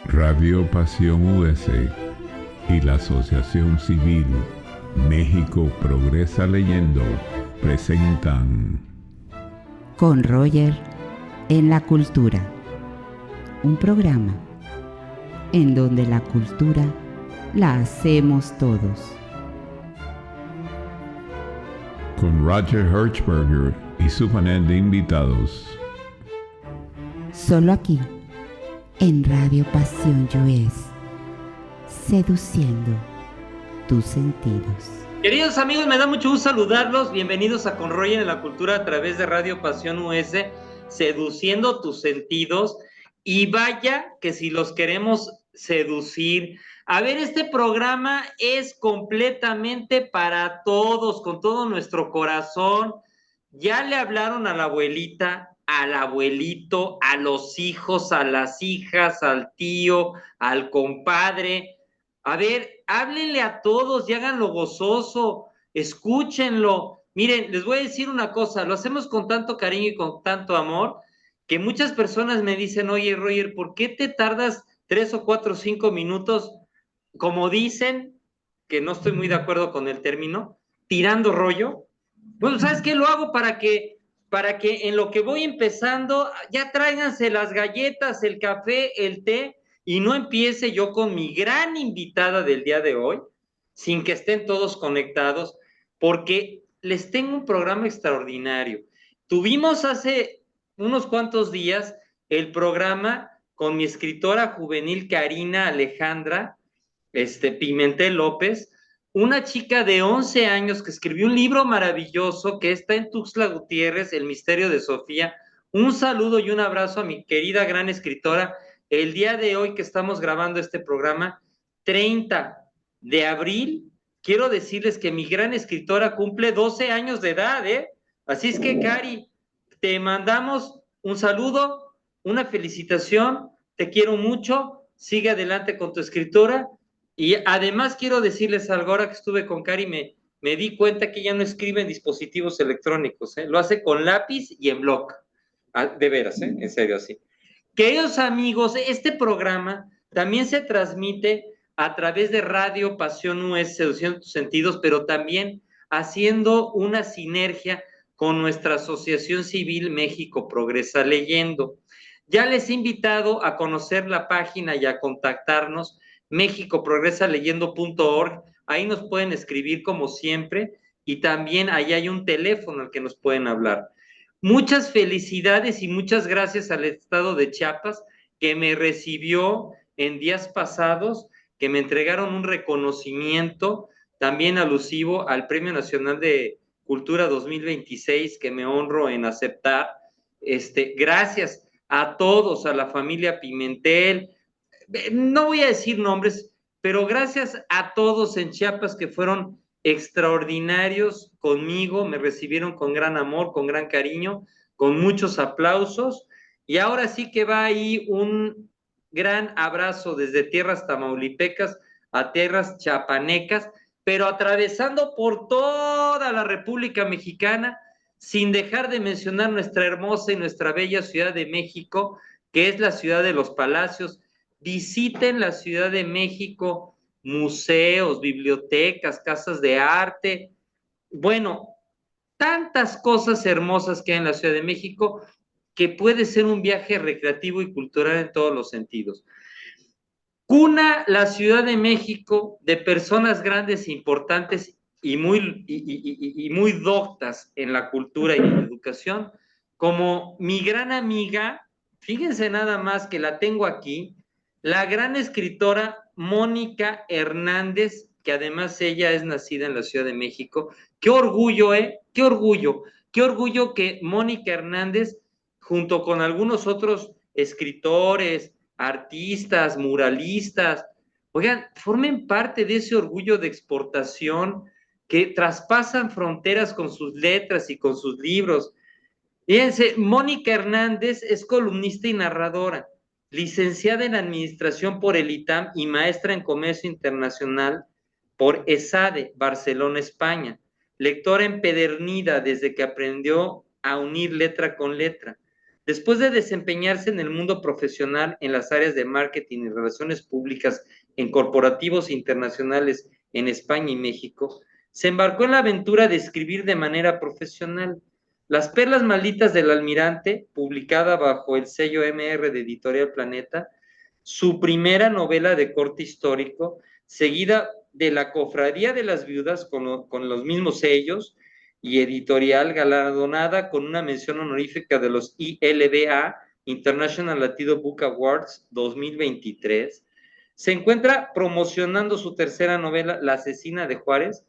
Radio Pasión US y la Asociación Civil México Progresa Leyendo presentan Con Roger en la Cultura, un programa en donde la cultura la hacemos todos. con Roger Hertzberger y su panel de invitados. Solo aquí, en Radio Pasión US, seduciendo tus sentidos. Queridos amigos, me da mucho gusto saludarlos. Bienvenidos a Con Roger en la Cultura a través de Radio Pasión US, seduciendo tus sentidos. Y vaya que si los queremos seducir. A ver, este programa es completamente para todos, con todo nuestro corazón. Ya le hablaron a la abuelita, al abuelito, a los hijos, a las hijas, al tío, al compadre. A ver, háblenle a todos y háganlo gozoso, escúchenlo. Miren, les voy a decir una cosa, lo hacemos con tanto cariño y con tanto amor, que muchas personas me dicen, oye, Roger, ¿por qué te tardas 3 o 4 o 5 minutos, como dicen, que no estoy muy de acuerdo con el término, tirando rollo? Bueno, ¿sabes qué? Lo hago para que en lo que voy empezando, ya tráiganse las galletas, el café, el té, y no empiece yo con mi gran invitada del día de hoy, sin que estén todos conectados, porque les tengo un programa extraordinario. Tuvimos hace unos cuantos días el programa con mi escritora juvenil Karina Alejandra Pimentel López, una chica de 11 años que escribió un libro maravilloso que está en Tuxtla Gutiérrez, El Misterio de Sofía. Un saludo y un abrazo a mi querida gran escritora. El día de hoy que estamos grabando este programa, 30 de abril, quiero decirles que mi gran escritora cumple 12 años de edad, ¿eh? Así es que, Cari, te mandamos un saludo, una felicitación, te quiero mucho, sigue adelante con tu escritora. Y además quiero decirles algo, ahora que estuve con Cari, me di cuenta que ella no escribe en dispositivos electrónicos, ¿eh? Lo hace con lápiz y en bloc. De veras, ¿eh? En serio, así. Queridos amigos, este programa también se transmite a través de Radio Pasión US, Seduciendo tus Sentidos, pero también haciendo una sinergia con nuestra Asociación Civil México Progresa Leyendo. Ya les he invitado a conocer la página y a contactarnos, mexicoprogresaleyendo.org. Ahí nos pueden escribir como siempre y también ahí hay un teléfono al que nos pueden hablar. Muchas felicidades y muchas gracias al Estado de Chiapas que me recibió en días pasados, que me entregaron un reconocimiento también alusivo al Premio Nacional de Cultura 2026, que me honro en aceptar. Gracias a todos, a la familia Pimentel, no voy a decir nombres, pero gracias a todos en Chiapas que fueron extraordinarios conmigo, me recibieron con gran amor, con gran cariño, con muchos aplausos. Y ahora sí que va ahí un gran abrazo desde tierras tamaulipecas a tierras chapanecas, pero atravesando por toda la República Mexicana, sin dejar de mencionar nuestra hermosa y nuestra bella Ciudad de México, que es la ciudad de los palacios. Visiten la Ciudad de México, museos, bibliotecas, casas de arte, bueno, tantas cosas hermosas que hay en la Ciudad de México que puede ser un viaje recreativo y cultural en todos los sentidos. Cuna la Ciudad de México de personas grandes e importantes y muy doctas en la cultura y en la educación, como mi gran amiga, fíjense nada más que la tengo aquí, la gran escritora Mónica Hernández, que además ella es nacida en la Ciudad de México. Qué orgullo, ¿eh? Qué orgullo que Mónica Hernández, junto con algunos otros escritores, artistas, muralistas, oigan, formen parte de ese orgullo de exportación que traspasan fronteras con sus letras y con sus libros. Fíjense, Mónica Hernández es columnista y narradora, licenciada en Administración por el ITAM y maestra en Comercio Internacional por ESADE, Barcelona, España. Lectora empedernida desde que aprendió a unir letra con letra. Después de desempeñarse en el mundo profesional en las áreas de marketing y relaciones públicas en corporativos internacionales en España y México, se embarcó en la aventura de escribir de manera profesional. Las perlas malditas del almirante, publicada bajo el sello MR de Editorial Planeta, su primera novela de corte histórico, seguida de La Cofradía de las Viudas con los mismos sellos y editorial, galardonada con una mención honorífica de los ILBA, International Latino Book Awards 2023. Se encuentra promocionando su tercera novela, La Asesina de Juárez,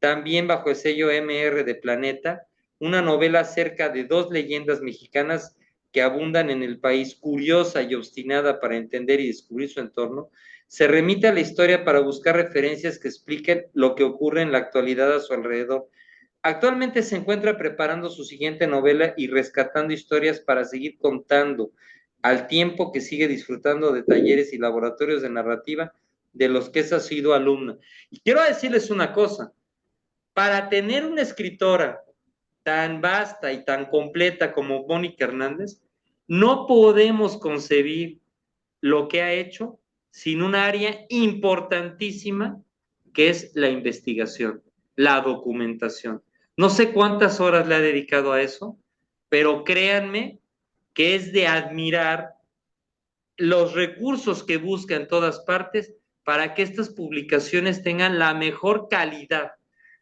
también bajo el sello MR de Planeta, una novela acerca de dos leyendas mexicanas que abundan en el país, curiosa y obstinada para entender y descubrir su entorno. Se remite a la historia para buscar referencias que expliquen lo que ocurre en la actualidad a su alrededor. Actualmente se encuentra preparando su siguiente novela y rescatando historias para seguir contando, al tiempo que sigue disfrutando de talleres y laboratorios de narrativa de los que ha sido alumna. Y quiero decirles una cosa, para tener una escritora tan vasta y tan completa como Mónica Hernández, no podemos concebir lo que ha hecho sin un área importantísima que es la investigación, la documentación. No sé cuántas horas le ha dedicado a eso, pero créanme que es de admirar los recursos que busca en todas partes para que estas publicaciones tengan la mejor calidad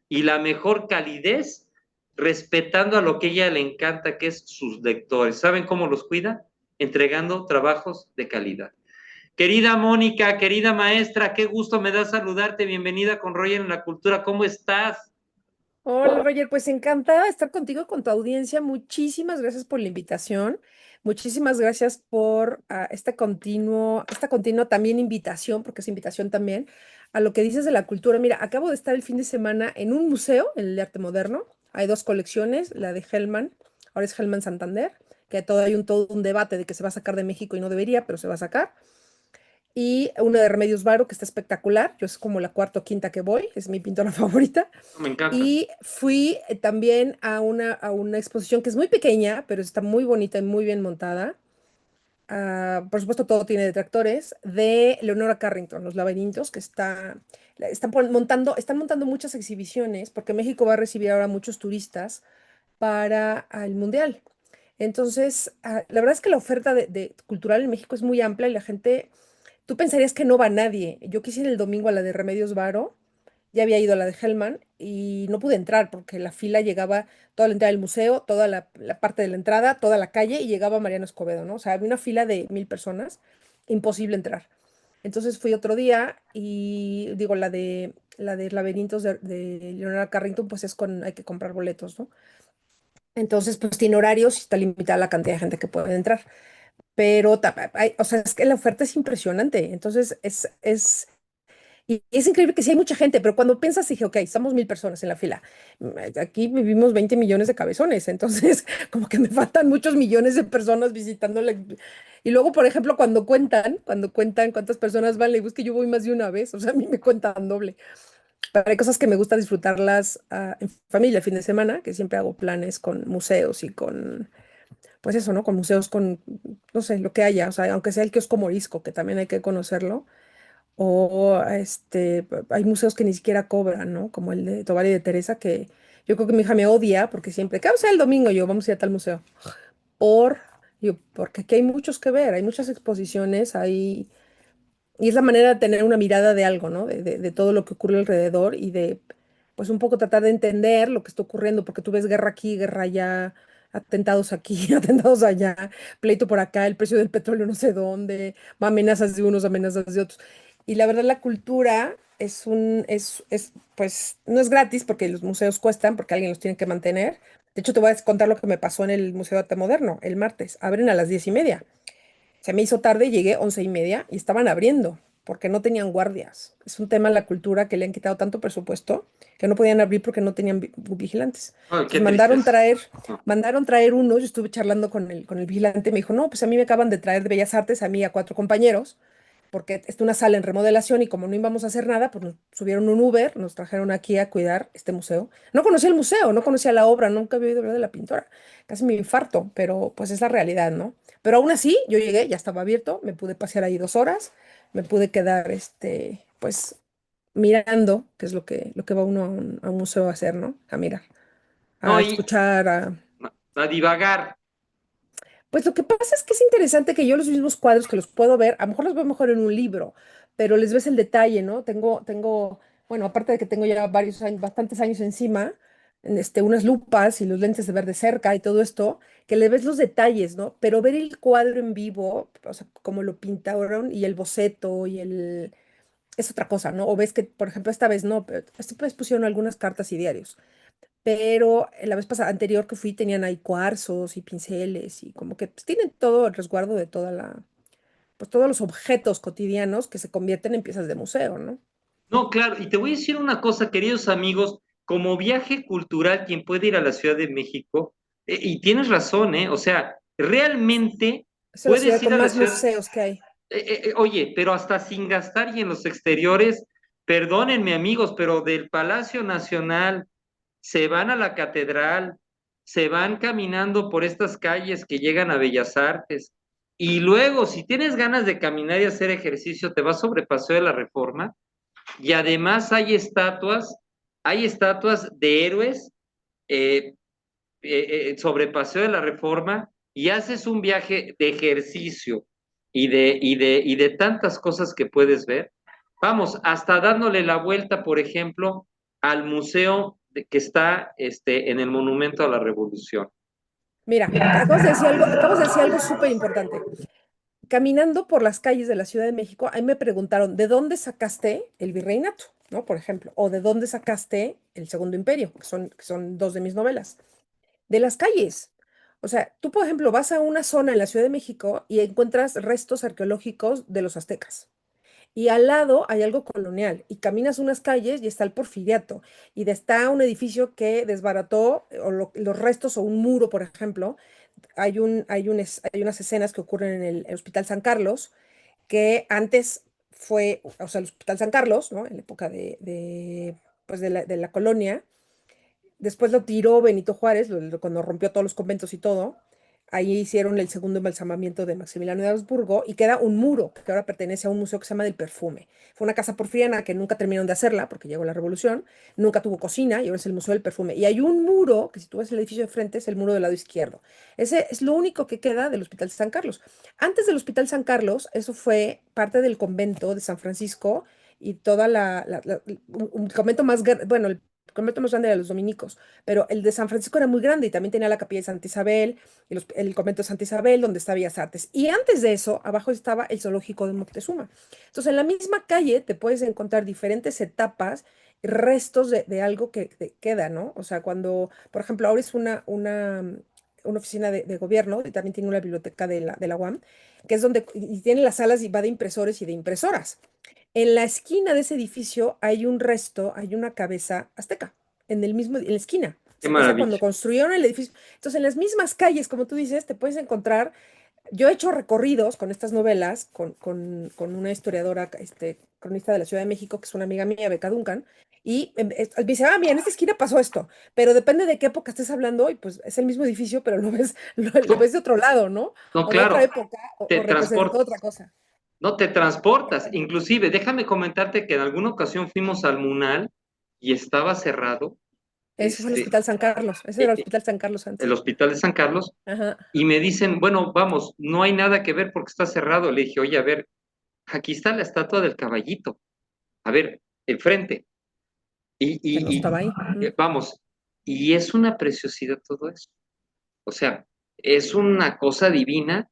y la mejor calidez, respetando a lo que a ella le encanta, que es sus lectores. ¿Saben cómo los cuida? Entregando trabajos de calidad. Querida Mónica, querida maestra, qué gusto me da saludarte. Bienvenida con Roger en la Cultura. ¿Cómo estás? Hola Roger, pues encantada de estar contigo, con tu audiencia. Muchísimas gracias por la invitación. Muchísimas gracias por esta continua también invitación, porque es invitación también, a lo que dices de la cultura. Mira, acabo de estar el fin de semana en un museo, el de arte moderno. Hay dos colecciones, la de Hellman, ahora es Hellman Santander, que todo un debate de que se va a sacar de México y no debería, pero se va a sacar, y una de Remedios Varo, que está espectacular. Yo es como la cuarta o quinta que voy, es mi pintora favorita. Me encanta. Y fui también a una exposición que es muy pequeña, pero está muy bonita y muy bien montada. Por supuesto, todo tiene detractores, de Leonora Carrington, Los laberintos, que están montando muchas exhibiciones, porque México va a recibir ahora muchos turistas para el Mundial. Entonces, la verdad es que la oferta cultural en México es muy amplia y la gente, tú pensarías que no va nadie. Yo quise ir el domingo a la de Remedios Varo, ya había ido a la de Hellman y no pude entrar porque la fila llegaba toda la entrada del museo, toda la parte de la entrada, toda la calle y llegaba Mariano Escobedo, ¿no? O sea, había una fila de 1000 personas, imposible entrar. Entonces fui otro día y digo, la de Laberintos de Leonora Carrington, pues hay que comprar boletos, ¿no? Entonces, pues tiene horarios y está limitada la cantidad de gente que puede entrar. Pero, o sea, es que la oferta es impresionante. Entonces, y es increíble que sí hay mucha gente, pero cuando piensas, dije, ok, estamos 1000 personas en la fila. Aquí vivimos 20 millones de cabezones, entonces como que me faltan muchos millones de personas visitando Y luego, por ejemplo, cuando cuentan cuántas personas van, le digo, es que yo voy más de una vez, o sea, a mí me cuentan doble. Pero hay cosas que me gusta disfrutarlas en familia el fin de semana, que siempre hago planes con museos y pues eso, ¿no? Con museos, no sé, lo que haya, o sea, aunque sea el kiosco morisco, que también hay que conocerlo, o hay museos que ni siquiera cobran, ¿no? Como el de Tovar y de Teresa, que yo creo que mi hija me odia porque siempre, ¿qué vamos a hacer el domingo? Yo, vamos a ir a tal museo. Por, porque aquí hay muchos que ver, hay muchas exposiciones, y es la manera de tener una mirada de algo, ¿no? De todo lo que ocurre alrededor y pues un poco tratar de entender lo que está ocurriendo, porque tú ves guerra aquí, guerra allá, atentados aquí, atentados allá, pleito por acá, el precio del petróleo no sé dónde, amenazas de unos, amenazas de otros. Y la verdad, la cultura pues, no es gratis porque los museos cuestan, porque alguien los tiene que mantener. De hecho, te voy a contar lo que me pasó en el Museo de Arte Moderno el martes. Abren a las 10:30. Se me hizo tarde, llegué 11:30 y estaban abriendo porque no tenían guardias. Es un tema de la cultura que le han quitado tanto presupuesto que no podían abrir porque no tenían vigilantes. Ay, qué Entonces mandaron tristeza. traer, mandaron traer uno. Yo estuve charlando con el vigilante, me dijo, no, pues a mí me acaban de traer de Bellas Artes, a mí y a 4 compañeros, porque está una sala en remodelación y como no íbamos a hacer nada, pues nos subieron un Uber, nos trajeron aquí a cuidar este museo. No conocía el museo, no conocía la obra, nunca había oído hablar de la pintora. Casi me infarto, pero pues es la realidad, ¿no? Pero aún así, yo llegué, ya estaba abierto, me pude pasear ahí 2 horas, me pude quedar, pues, mirando, que es lo que va uno a un museo a hacer, ¿no? A mirar, No, a escuchar, a... a divagar. Pues lo que pasa es que es interesante que yo los mismos cuadros que los puedo ver, a lo mejor los veo mejor en un libro, pero les ves el detalle, ¿no? Bueno, aparte de que tengo ya varios años, bastantes años encima, unas lupas y los lentes de ver de cerca y todo esto, que le ves los detalles, ¿no? Pero ver el cuadro en vivo, o sea, como lo pintaron y el boceto es otra cosa, ¿no? O ves que, por ejemplo, esta vez no, pero esta vez pusieron algunas cartas y diarios. Pero la vez pasada, anterior que fui, tenían ahí cuarzos y pinceles y como que pues, tienen todo el resguardo de pues todos los objetos cotidianos que se convierten en piezas de museo, ¿no? No, claro, y te voy a decir una cosa, queridos amigos, como viaje cultural, quien puede ir a la Ciudad de México, y tienes razón, ¿eh? O sea, realmente Es la ciudad puedes ir con a la más ciudad, museos que hay. oye, pero hasta sin gastar y en los exteriores, perdónenme amigos, pero del Palacio Nacional se van a la catedral, se van caminando por estas calles que llegan a Bellas Artes, y luego, si tienes ganas de caminar y hacer ejercicio, te vas sobre Paseo de la Reforma y además hay estatuas de héroes eh, sobre Paseo de la Reforma y haces un viaje de ejercicio y de tantas cosas que puedes ver. Vamos, hasta dándole la vuelta, por ejemplo, al museo que está en el Monumento a la Revolución. Mira, acabas de decir algo súper importante. Caminando por las calles de la Ciudad de México, ahí me preguntaron, ¿de dónde sacaste el virreinato? ¿No? Por ejemplo, o ¿de dónde sacaste el Segundo Imperio? Que son dos de mis novelas. De las calles. O sea, tú, por ejemplo, vas a una zona en la Ciudad de México y encuentras restos arqueológicos de los aztecas. Y al lado hay algo colonial. Y caminas unas calles y está el Porfiriato. Y está un edificio que desbarató, o los restos, o un muro, por ejemplo. Hay unas escenas que ocurren en el Hospital San Carlos, que antes fue, o sea, el Hospital San Carlos, ¿no? En la época pues de la colonia. Después lo tiró Benito Juárez, cuando rompió todos los conventos y todo. Ahí hicieron el segundo embalsamamiento de Maximiliano de Habsburgo y queda un muro que ahora pertenece a un museo que se llama del Perfume. Fue una casa porfiriana que nunca terminaron de hacerla porque llegó la revolución, nunca tuvo cocina y ahora es el Museo del Perfume. Y hay un muro, que si tú ves el edificio de frente, es el muro del lado izquierdo. Ese es lo único que queda del Hospital San Carlos. Antes del Hospital San Carlos, eso fue parte del convento de San Francisco y toda un convento bueno, el convento más grande era los dominicos, pero el de San Francisco era muy grande y también tenía la capilla de Santa Isabel y el convento de Santa Isabel, donde está Bellas Artes. Y antes de eso, abajo estaba el zoológico de Moctezuma. Entonces, en la misma calle te puedes encontrar diferentes etapas, restos de algo que queda, ¿no? O sea, cuando, por ejemplo, ahora es una oficina de gobierno y también tiene una biblioteca de la UAM, que es donde, y tiene las salas y va de impresores y de impresoras. En la esquina de ese edificio hay un resto, hay una cabeza azteca, en la esquina. Qué Esa cuando maravilla. construyeron el edificio. Entonces, en las mismas calles, como tú dices, te puedes encontrar. Yo he hecho recorridos con estas novelas, con una historiadora, cronista de la Ciudad de México, que es una amiga mía, Beca Duncan, y me dice, mira, en esta esquina pasó esto, pero depende de qué época estés hablando, y pues es el mismo edificio, pero lo ves, lo ves de otro lado, ¿no? No, O de otra claro, época, o te representó transporta. otra cosa. No te transportas. Inclusive, déjame comentarte que en alguna ocasión fuimos al Munal y estaba cerrado, Ese fue el Hospital San Carlos. Ese eh, era el eh, Hospital San Carlos el antes. Hospital de San Carlos Ajá. y me dicen, bueno, vamos, no hay nada que ver porque está cerrado. Le dije, oye, a ver, aquí está la estatua del caballito. A ver, enfrente. Y, Que no y, estaba ahí. vamos, y es una preciosidad todo eso. O sea, es una cosa divina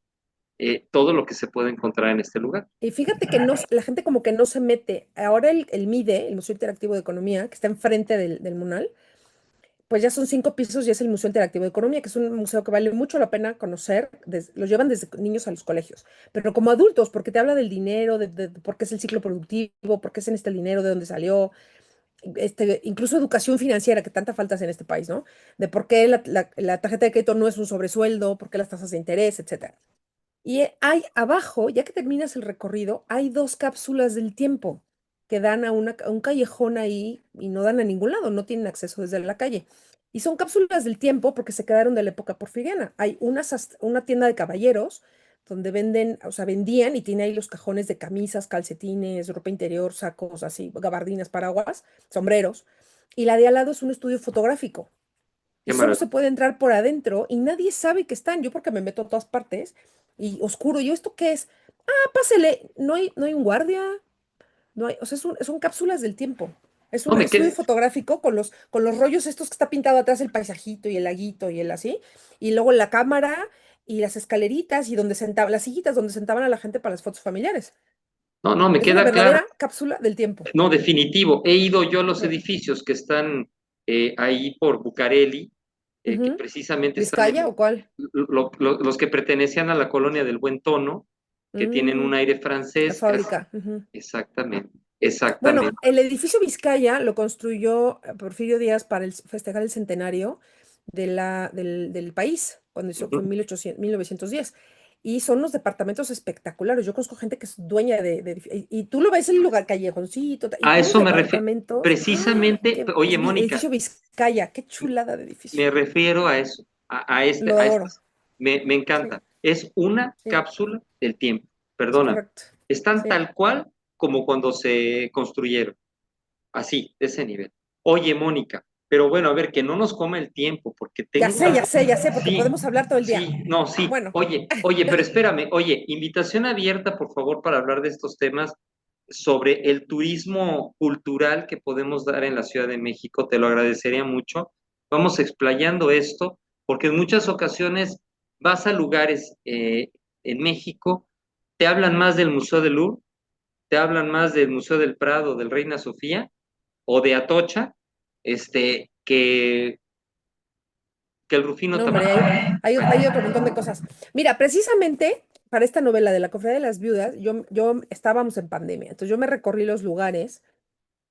todo lo que se puede encontrar en este lugar. Y fíjate que no, la gente como que no se mete. Ahora el MIDE, el Museo Interactivo de Economía, que está enfrente del MUNAL, pues ya son 5 pisos y es el Museo Interactivo de Economía, que es un museo que vale mucho la pena conocer. Los llevan desde niños a los colegios, pero como adultos, porque te habla del dinero, de por qué es el ciclo productivo, por qué es en este el dinero, de dónde salió, incluso educación financiera, que tanta falta hace en este país, ¿no? De por qué la tarjeta de crédito no es un sobresueldo, por qué las tasas de interés, etcétera. Y hay abajo, ya que terminas el recorrido, hay dos cápsulas del tiempo que dan a un callejón ahí y no dan a ningún lado, no tienen acceso desde la calle. Y son cápsulas del tiempo porque se quedaron de la época porfiriana. Hay una tienda de caballeros donde venden, o sea, vendían y tiene ahí los cajones de camisas, calcetines, ropa interior, sacos, así, gabardinas, paraguas, sombreros. Y la de al lado es un estudio fotográfico Qué y solo maravilla. se puede entrar por adentro y nadie sabe que están. Yo porque me meto a todas partes y oscuro, yo, ¿esto qué es? Ah, pásele, no hay un guardia, no hay, o sea, son cápsulas del tiempo. Es No un me estudio quedé. fotográfico con los rollos estos que está pintado atrás el paisajito y el laguito y el así, y luego la cámara y las escaleritas y donde sentaban, las sillitas donde sentaban a la gente para las fotos familiares. No, no, me Es una queda claro. verdadera cápsula del tiempo. No, definitivo. He ido yo a los Mm, edificios que están ahí por Bucareli, que ujú. precisamente están ¿Vizcaya o cuál? los que pertenecían a la colonia del Buen Tono, que tienen un Mm, aire la francés, casi. fábrica. Ujú. Exactamente, Bueno, exactamente. el edificio Vizcaya lo construyó Porfirio Díaz para festejar el centenario del país, cuando fue en Ujú. 1910. Y son unos departamentos espectaculares. Yo conozco gente que es dueña y tú lo ves en el lugar callejoncito, y A unos eso me refiero. departamentos. ¡Ah! Precisamente, oye, Mónica, Edificio Vizcaya, qué chulada de edificio. me refiero a eso, Lo a adoro. estas. Me Sí, encanta. Es una sí, cápsula del tiempo. es Perdona. correcto. Están Sí. tal cual como cuando se construyeron. Así, de ese nivel. Oye, Mónica, pero bueno, a ver, que no nos coma el tiempo, porque Ya tengo sé, una... ya sé, ya sé, porque Sí, podemos hablar todo el día. sí, no, sí. Bueno, Oye, pero espérame, oye, invitación abierta, por favor, para hablar de estos temas sobre el turismo cultural que podemos dar en la Ciudad de México. Te lo agradecería mucho. Vamos explayando esto, porque en muchas ocasiones vas a lugares en México, te hablan más del Museo del Louvre, te hablan más del Museo del Prado, del Reina Sofía o de Atocha, que el Rufino no, hombre, hay, Tamayo. hay otro montón de cosas. Mira, precisamente para esta novela de la Cofradía de las Viudas, yo estábamos en pandemia, entonces yo me recorrí los lugares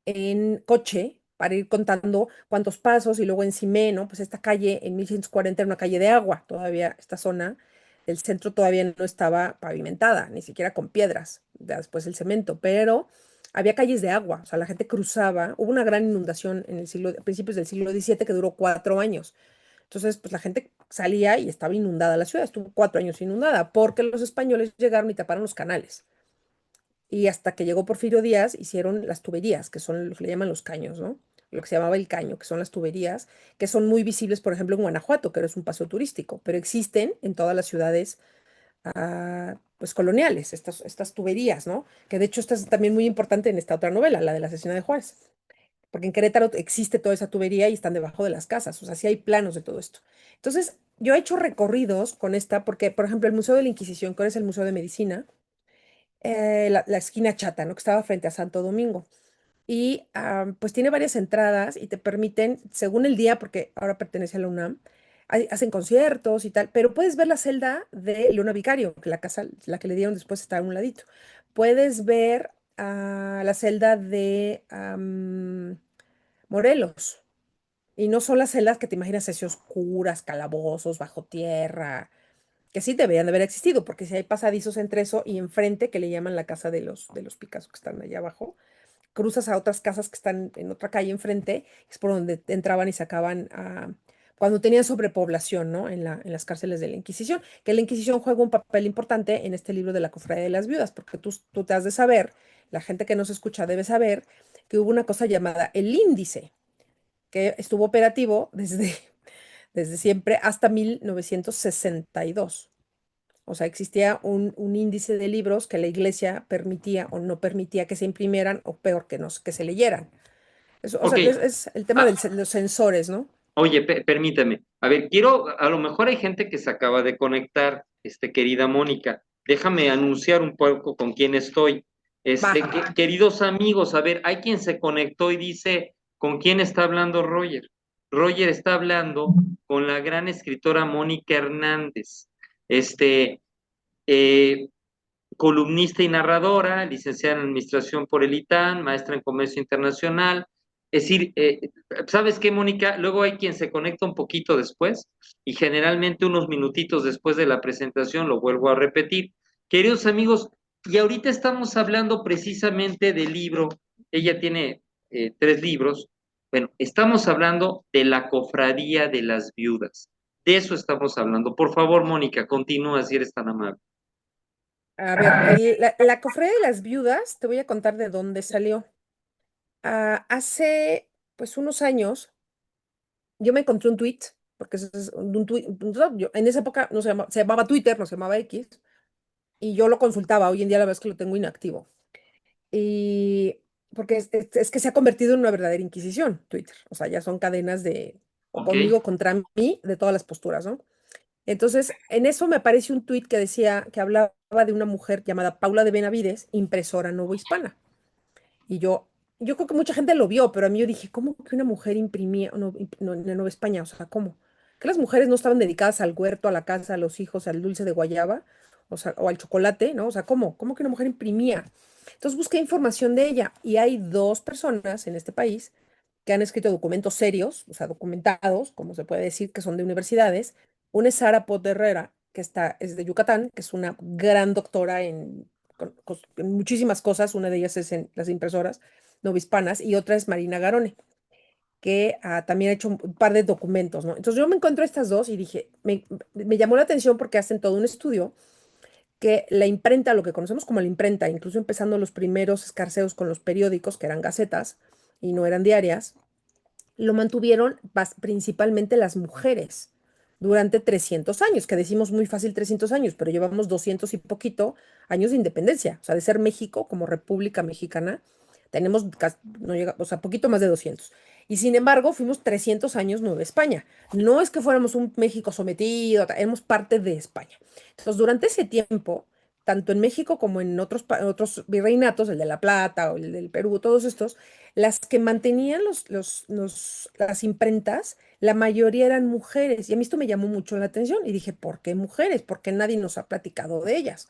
en coche para ir contando cuántos pasos y luego encimé, ¿no? Pues esta calle en 1140 era una calle de agua, todavía esta zona del centro todavía no estaba pavimentada, ni siquiera con piedras, ya después el cemento, pero había calles de agua, o sea, la gente cruzaba, hubo una gran inundación a principios del siglo XVII que duró 4 años. Entonces, pues la gente salía y estaba inundada la ciudad, estuvo 4 años inundada, porque los españoles llegaron y taparon los canales. Y hasta que llegó Porfirio Díaz, hicieron las tuberías, que son lo que le llaman los caños, ¿no? Lo que se llamaba el caño, que son las tuberías, que son muy visibles, por ejemplo, en Guanajuato, que es un paseo turístico, pero existen en todas las ciudades, pues, coloniales, estas tuberías, ¿no? Que de hecho esta es también muy importante en esta otra novela, la de la asesina de Juárez, porque en Querétaro existe toda esa tubería y están debajo de las casas, o sea, sí hay planos de todo esto. Entonces, yo he hecho recorridos con esta, porque, por ejemplo, el Museo de la Inquisición, que ahora es el Museo de Medicina, la esquina Chata, ¿no? Que estaba frente a Santo Domingo. Y pues tiene varias entradas y te permiten, según el día, porque ahora pertenece a la UNAM, hacen conciertos y tal, pero puedes ver la celda de Leona Vicario, que la casa, la que le dieron después está a un ladito. Puedes ver la celda de Morelos. Y no son las celdas que te imaginas así oscuras, calabozos, bajo tierra, que sí deberían de haber existido, porque si hay pasadizos entre eso y enfrente, que le llaman la casa de los Picasso, que están allá abajo, cruzas a otras casas que están en otra calle enfrente, es por donde entraban y sacaban cuando tenían sobrepoblación, ¿no? En las cárceles de la Inquisición, que la Inquisición juega un papel importante en este libro de la Cofradía de las Viudas, porque tú te has de saber, la gente que nos escucha debe saber, que hubo una cosa llamada el índice, que estuvo operativo desde siempre hasta 1962. O sea, existía un índice de libros que la iglesia permitía o no permitía que se imprimieran, o peor, que se leyeran. O Ok, sea, es el tema ah, de los censores, ¿no? oye, permíteme. A ver, a lo mejor hay gente que se acaba de conectar, querida Mónica. Déjame anunciar un poco con quién estoy. Va. Queridos amigos, a ver, hay quien se conectó y dice, ¿con quién está hablando Roger? Roger está hablando con la gran escritora Mónica Hernández, este, eh, columnista y narradora, licenciada en Administración por el ITAM, maestra en Comercio Internacional, Es decir, ¿sabes qué, Mónica? Luego hay quien se conecta un poquito después y generalmente unos minutitos después de la presentación lo vuelvo a repetir. Queridos amigos, y ahorita estamos hablando precisamente del libro. Ella tiene 3 libros. Bueno, estamos hablando de la Cofradía de las Viudas. De eso estamos hablando. Por favor, Mónica, continúa si eres tan amable. A ver, la Cofradía de las Viudas, te voy a contar de dónde salió. Hace pues unos años yo me encontré un tweet, porque es un tweet, en esa época no se llamaba Twitter, no se llamaba X, y yo lo consultaba, hoy en día la verdad es que lo tengo inactivo. Y porque es que se ha convertido en una verdadera inquisición, Twitter. O sea, ya son cadenas de o ¿Ok? conmigo contra mí de todas las posturas, ¿no? Entonces, en eso me apareció un tuit que decía, que hablaba de una mujer llamada Paula de Benavides, impresora novohispana. Y yo creo que mucha gente lo vio, pero a mí yo dije, ¿cómo que una mujer imprimía no, en Nueva España? O sea, ¿cómo? ¿Que las mujeres no estaban dedicadas al huerto, a la casa, a los hijos, al dulce de guayaba? O sea, o al chocolate, ¿no? O sea, ¿cómo? ¿Cómo que una mujer imprimía? Entonces busqué información de ella y hay dos personas en este país que han escrito documentos serios, o sea, documentados, como se puede decir, que son de universidades. Una es Sara Pot Herrera, es de Yucatán, que es una gran doctora en muchísimas cosas. Una de ellas es en las impresoras novohispanas y otra es Marina Garone, que también ha hecho un par de documentos, ¿no? Entonces yo me encuentro estas dos y dije, me llamó la atención porque hacen todo un estudio que la imprenta, lo que conocemos como la imprenta, incluso empezando los primeros escarceos con los periódicos, que eran gacetas y no eran diarias, lo mantuvieron principalmente las mujeres durante 300 años, que decimos muy fácil 300 años, pero llevamos 200 y poquito años de independencia, o sea, de ser México como República Mexicana, tenemos, no llega, o sea, poquito más de 200. Y sin embargo, fuimos 300 años Nueva España. No es que fuéramos un México sometido, éramos parte de España. Entonces, durante ese tiempo, tanto en México como en otros virreinatos, el de La Plata o el del Perú, todos estos, las que mantenían las imprentas, la mayoría eran mujeres. Y a mí esto me llamó mucho la atención. Y dije, ¿por qué mujeres? ¿Por qué nadie nos ha platicado de ellas?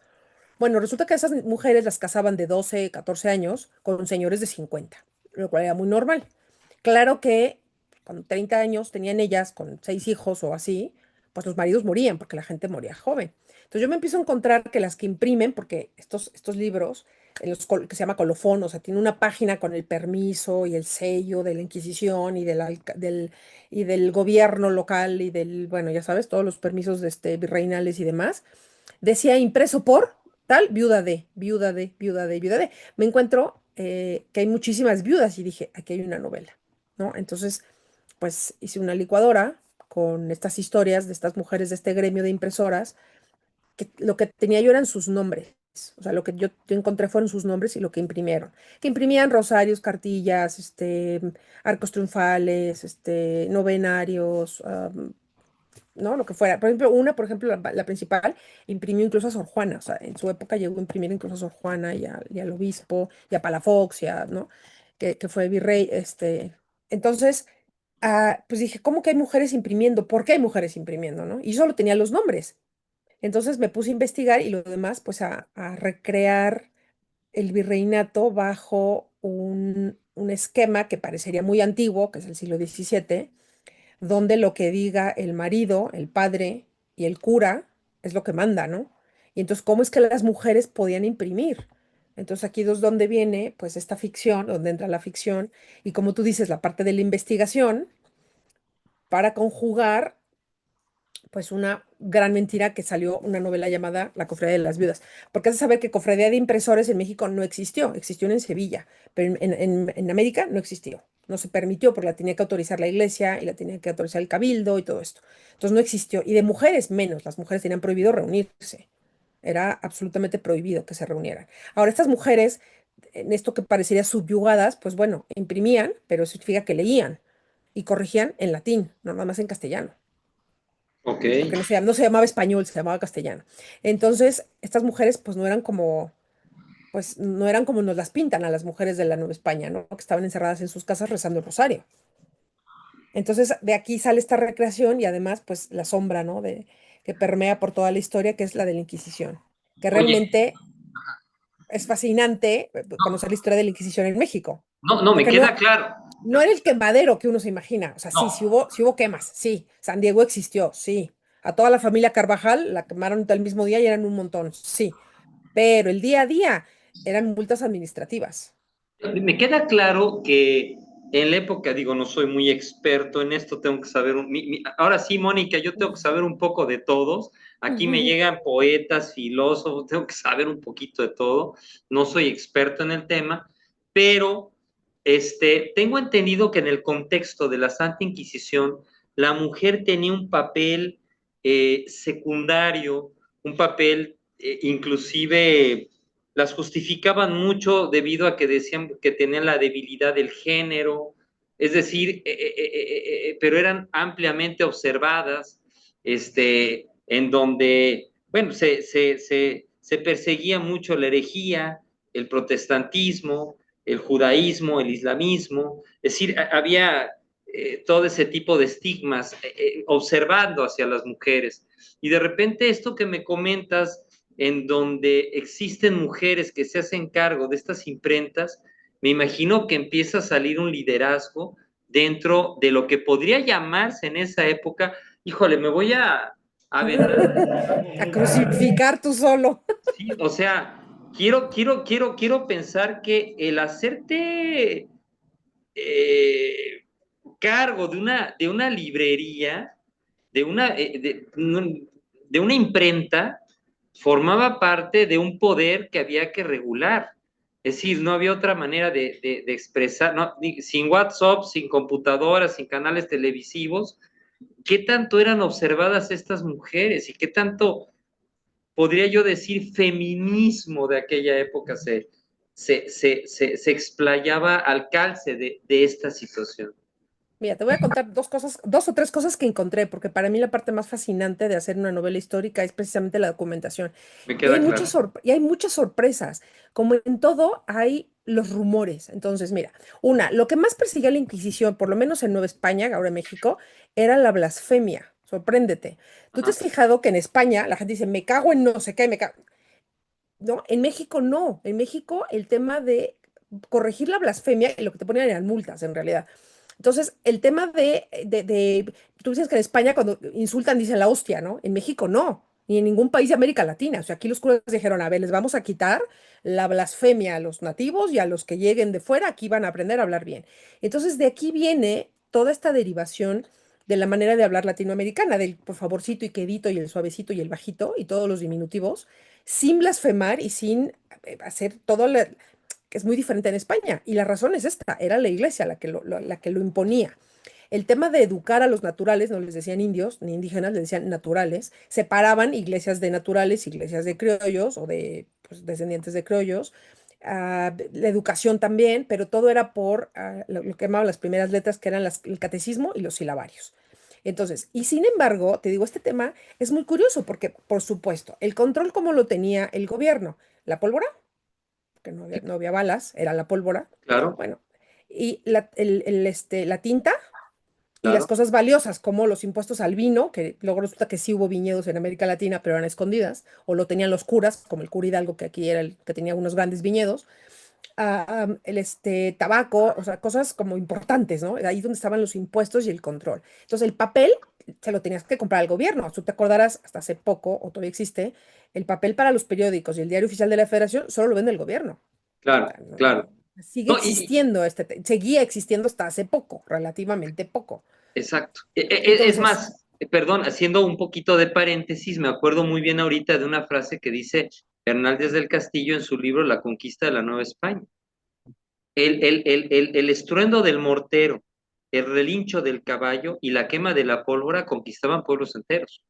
Bueno, resulta que esas mujeres las casaban de 12, 14 años con señores de 50, lo cual era muy normal. Claro que con 30 años tenían ellas, con 6 hijos o así, pues los maridos morían porque la gente moría joven. Entonces yo me empiezo a encontrar que las que imprimen, porque estos libros, que se llama colofón, o sea, tiene una página con el permiso y el sello de la Inquisición y del gobierno local y bueno, ya sabes, todos los permisos virreinales y demás, decía impreso por tal, viuda de, viuda de, viuda de, viuda de. Me encuentro que hay muchísimas viudas y dije, aquí hay una novela, ¿no? Entonces, pues hice una licuadora con estas historias de estas mujeres de este gremio de impresoras, que lo que tenía yo eran sus nombres. O sea, lo que yo encontré fueron sus nombres y lo que imprimieron. Que imprimían rosarios, cartillas, arcos triunfales, novenarios, ¿no? Lo que fuera. Por ejemplo, la principal, imprimió incluso a Sor Juana. O sea, en su época llegó a imprimir incluso a Sor Juana y al obispo, y a Palafox, ¿no? Que fue virrey. Entonces, pues dije, ¿cómo que hay mujeres imprimiendo? ¿Por qué hay mujeres imprimiendo, no? Y solo tenía los nombres. Entonces me puse a investigar y lo demás, pues a recrear el virreinato bajo un esquema que parecería muy antiguo, que es el siglo XVII, donde lo que diga el marido, el padre y el cura es lo que manda, ¿no? Y entonces, ¿cómo es que las mujeres podían imprimir? Entonces, aquí es donde viene, pues, esta ficción, donde entra la ficción, y como tú dices, la parte de la investigación, para conjugar pues una gran mentira que salió una novela llamada La Cofradía de las Viudas. Porque has de saber que Cofradía de Impresores en México no existió, existió en Sevilla, pero en América no existió. No se permitió porque la tenía que autorizar la iglesia y la tenía que autorizar el cabildo y todo esto. Entonces no existió. Y de mujeres menos, las mujeres tenían prohibido reunirse. Era absolutamente prohibido que se reunieran. Ahora, estas mujeres, en esto que parecería subyugadas, pues bueno, imprimían, pero eso significa que leían y corregían en latín, no nada más en castellano Ok. porque no se llamaba español, se llamaba castellano. Entonces, estas mujeres, pues no eran como nos las pintan a las mujeres de la Nueva España, ¿no? Que estaban encerradas en sus casas rezando el rosario. Entonces, de aquí sale esta recreación y además, pues, la sombra, ¿no? Que permea por toda la historia, que es la de la Inquisición, que Oye, realmente es fascinante conocer la historia de la Inquisición en México, no, no, me porque queda no, claro. no era el quemadero que uno se imagina. O sea, sí, No, sí hubo quemas, sí. San Diego existió, sí. A toda la familia Carvajal la quemaron el mismo día y eran un montón, sí. Pero el día a día eran multas administrativas. me queda claro que en la época, digo, no soy muy experto en esto, tengo que saber, ahora sí, Mónica, yo tengo que saber un poco de todos. Aquí me llegan poetas, filósofos, tengo que saber un poquito de todo. No soy experto en el tema, pero tengo entendido que en el contexto de la Santa Inquisición, la mujer tenía un papel secundario, un papel inclusive las justificaban mucho debido a que decían que tenían la debilidad del género, es decir, pero eran ampliamente observadas, en donde, bueno, se perseguía mucho la herejía, el protestantismo, el judaísmo, el islamismo, es decir, había todo ese tipo de estigmas observando hacia las mujeres. Y de repente esto que me comentas, en donde existen mujeres que se hacen cargo de estas imprentas, me imagino que empieza a salir un liderazgo dentro de lo que podría llamarse en esa época, híjole, me voy a aventar A crucificar tú solo. sí, o sea, quiero pensar que el hacerte eh, cargo de una librería, de una imprenta, formaba parte de un poder que había que regular. Es decir, no había otra manera de expresar, no, sin WhatsApp, sin computadoras, sin canales televisivos. ¿Qué tanto eran observadas estas mujeres y qué tanto, podría yo decir, feminismo de aquella época se explayaba al calce de esta situación? Mira, te voy a contar dos cosas, dos o tres cosas que encontré, porque para mí la parte más fascinante de hacer una novela histórica es precisamente la documentación. Me Y hay queda claro. y hay muchas sorpresas. Como en todo, hay los rumores. Entonces, mira, lo que más perseguía la Inquisición, por lo menos en Nueva España, ahora en México, era la blasfemia. Sorpréndete. ¿Tú te Ajá. has fijado que en España la gente dice, me cago en no sé qué, me cago? No, en México no. En México el tema de corregir la blasfemia, y lo que te ponían eran multas en realidad. Entonces, el tema tú dices que en España cuando insultan dicen la hostia, ¿no? En México no, ni en ningún país de América Latina. O sea, aquí los curas dijeron, a ver, les vamos a quitar la blasfemia a los nativos y a los que lleguen de fuera, aquí van a aprender a hablar bien. Entonces, de aquí viene toda esta derivación de la manera de hablar latinoamericana, del por favorcito y quedito y el suavecito y el bajito y todos los diminutivos, sin blasfemar y sin hacer todo que es muy diferente en España. Y la razón es esta, era la iglesia la que lo imponía. El tema de educar a los naturales, no les decían indios ni indígenas, les decían naturales, separaban iglesias de naturales, iglesias de criollos o de pues, descendientes de criollos, la educación también, pero todo era por lo que llamaban las primeras letras, que eran el catecismo y los silabarios. Entonces, y sin embargo, te digo, este tema es muy curioso porque, por supuesto, el control como lo tenía el gobierno, la pólvora, que no había balas, era la pólvora, Claro, bueno, y la tinta y las claro. cosas valiosas, como los impuestos al vino, que luego resulta que sí hubo viñedos en América Latina, pero eran escondidas, o lo tenían los curas, como el cura Hidalgo, que aquí era el que tenía unos grandes viñedos, el tabaco, o sea, cosas como importantes, ¿no? Ahí donde estaban los impuestos y el control. Entonces, el papel se lo tenías que comprar al gobierno. Tú te acordarás, hasta hace poco, o todavía existe, el papel para los periódicos y el diario oficial de la Federación solo lo vende el gobierno. O Claro, sea, claro. sigue No, existiendo, seguía existiendo hasta hace poco, relativamente poco. exacto. Es Entonces, más, perdón, haciendo un poquito de paréntesis, me acuerdo muy bien ahorita de una frase que dice Hernández del Castillo en su libro La conquista de la Nueva España. El estruendo del mortero, el relincho del caballo y la quema de la pólvora conquistaban pueblos enteros.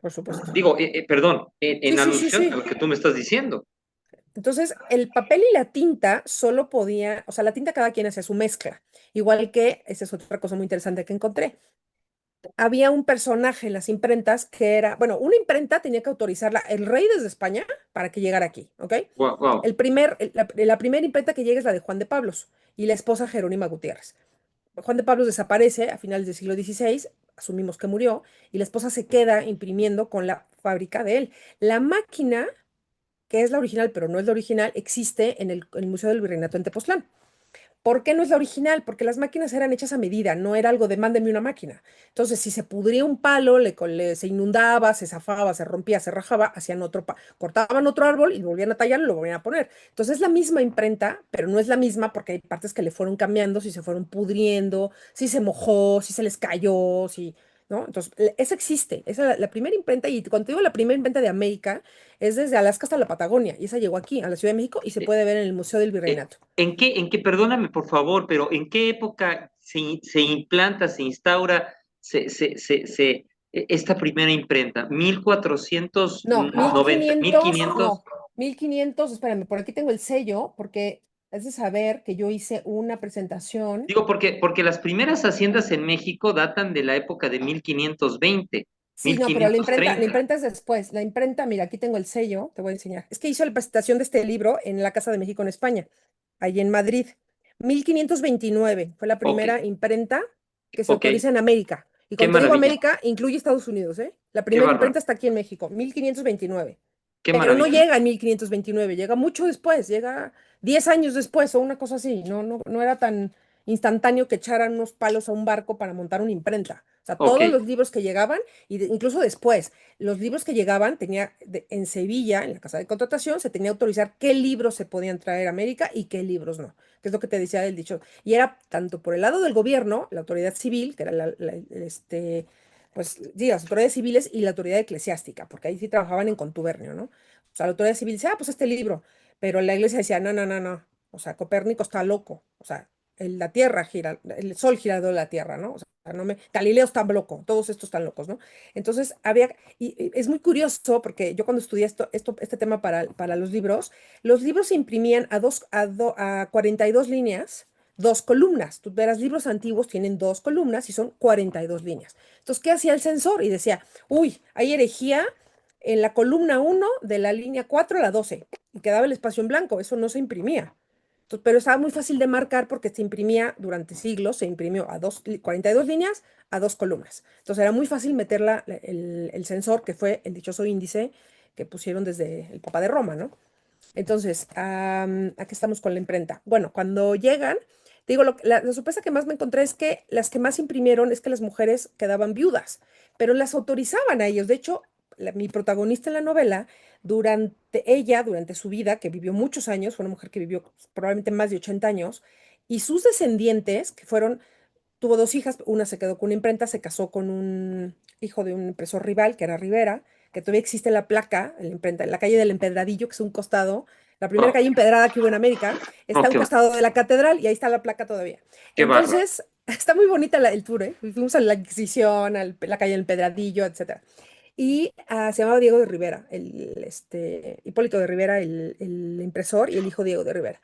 por supuesto. Digo, perdón, Sí, en sí, sí, alusión a sí. lo que tú me estás diciendo. Entonces, el papel y la tinta solo podía, o sea, la tinta cada quien hacía su mezcla. Igual que, esa es otra cosa muy interesante que encontré. Había un personaje en las imprentas que era, bueno, una imprenta tenía que autorizarla el rey desde España para que llegara aquí, ¿ok? Wow, wow. La primera imprenta que llega es la de Juan de Pablos y la esposa Jerónima Gutiérrez. Juan de Pablos desaparece a finales del siglo XVI, asumimos que murió, y la esposa se queda imprimiendo con la fábrica de él. La máquina, que es la original, pero no es la original, existe en el Museo del Virreinato en Tepoztlán. ¿Por qué no es la original? Porque las máquinas eran hechas a medida, no era algo de mándeme una máquina. Entonces, si se pudría un palo, se inundaba, se zafaba, se rompía, se rajaba, hacían cortaban otro árbol y volvían a tallar y lo volvían a poner. Entonces, es la misma imprenta, pero no es la misma porque hay partes que le fueron cambiando, si se fueron pudriendo, si se mojó, si se les cayó, si, ¿no? Entonces, esa existe, esa es la primera imprenta, y cuando te digo la primera imprenta de América, es desde Alaska hasta la Patagonia, y esa llegó aquí, a la Ciudad de México, y se Eh, puede ver en el Museo del eh, Virreinato. perdóname por favor, pero ¿en qué época se implanta, se instaura esta primera imprenta? No, 1490, 1500, 1500. no, 1500, espérame, por aquí tengo el sello, porque es de saber que yo hice una presentación. Digo, porque las primeras haciendas en México datan de la época de 1520, Sí, mil no, pero quinientos la treinta. imprenta es después. La imprenta, mira, aquí tengo el sello, te voy a enseñar. Es que hizo la presentación de este libro en la Casa de México en España, ahí en Madrid. 1529 fue la Ok, primera imprenta que se ok, autoriza en América. Y qué cuando te digo maravilla, América, incluye Estados Unidos, ¿eh? La qué primera bárbaro, imprenta está aquí en México, 1529. qué Pero no maravilla. llega en 1529, llega mucho después, llega 10 años después o una cosa así. No era tan instantáneo que echaran unos palos a un barco para montar una imprenta. O sea, Ok, todos los libros que llegaban, incluso después, los libros que llegaban, en Sevilla, en la casa de contratación, se tenía que autorizar qué libros se podían traer a América y qué libros no, que es lo que te decía del dicho. Y era tanto por el lado del gobierno, la autoridad civil, que era pues, sí, las autoridades civiles y la autoridad eclesiástica, porque ahí sí trabajaban en contubernio, ¿no? O sea, la autoridad civil dice, pues este libro, pero la iglesia decía, no, no, no, no, o sea, Copérnico está loco, o sea, la tierra gira, el sol gira de la tierra, ¿no? O sea, Galileo está loco, todos estos están locos, ¿no? Entonces, y es muy curioso porque yo cuando estudié este tema para los libros se imprimían a 42 líneas, dos columnas. Tú verás, libros antiguos tienen dos columnas y son 42 líneas. Entonces, ¿qué hacía el censor? Y decía, uy, hay herejía en la columna 1 de la línea 4 a la 12 y quedaba el espacio en blanco, eso no se imprimía. Pero estaba muy fácil de marcar porque se imprimía durante siglos, se imprimió 42 líneas a dos columnas. Entonces era muy fácil meter el sensor, que fue el dichoso índice que pusieron desde el Papa de Roma, ¿no? Entonces, aquí estamos con la imprenta. Bueno, cuando llegan, te digo, la sorpresa que más me encontré es que las que más imprimieron es que las mujeres quedaban viudas, pero las autorizaban a ellos. De hecho, mi protagonista en la novela, durante su vida, que vivió muchos años, fue una mujer que vivió probablemente más de 80 años, y sus descendientes, tuvo dos hijas, una se quedó con una imprenta, se casó con un hijo de un impresor rival, que era Rivera, que todavía existe la placa, en la imprenta, en la calle del Empedradillo, que es un costado, la primera oh, calle empedrada que hubo en América, está oh, a un costado de la catedral y ahí está la placa todavía. qué bárbaro. Entonces, está muy bonita el tour, ¿eh? Fuimos a la Inquisición, a la calle del Empedradillo, etcétera. Y se llamaba Diego de Rivera, Hipólito de Rivera, el impresor, y el hijo Diego de Rivera.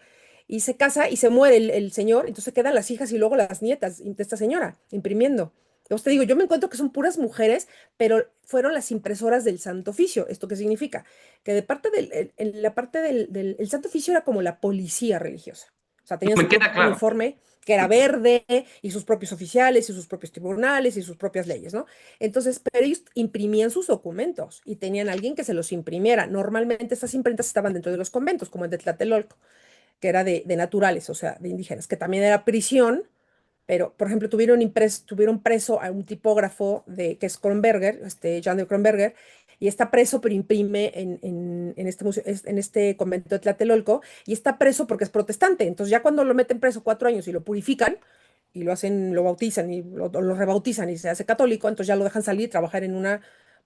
Y se casa y se muere el señor, entonces quedan las hijas y luego las nietas de esta señora imprimiendo. Entonces te digo, yo me encuentro que son puras mujeres, pero fueron las impresoras del Santo Oficio. ¿Esto qué significa? Que de parte en la parte el Santo Oficio era como la policía religiosa. O sea, tenían Me su queda propio claro. uniforme, que era verde, y sus propios oficiales, y sus propios tribunales, y sus propias leyes, ¿no? Entonces, pero ellos imprimían sus documentos y tenían a alguien que se los imprimiera. Normalmente estas imprentas estaban dentro de los conventos, como el de Tlatelolco, que era de naturales, o sea, de indígenas, que también era prisión, pero, por ejemplo, tuvieron preso a un tipógrafo que es Kronberger, Jan de Kronberger, y está preso, pero imprime en este en este convento de Tlatelolco, y está preso porque es protestante. Entonces, ya cuando lo meten preso 4 años y lo purifican, y lo bautizan y lo rebautizan y se hace católico, entonces ya lo dejan salir y trabajar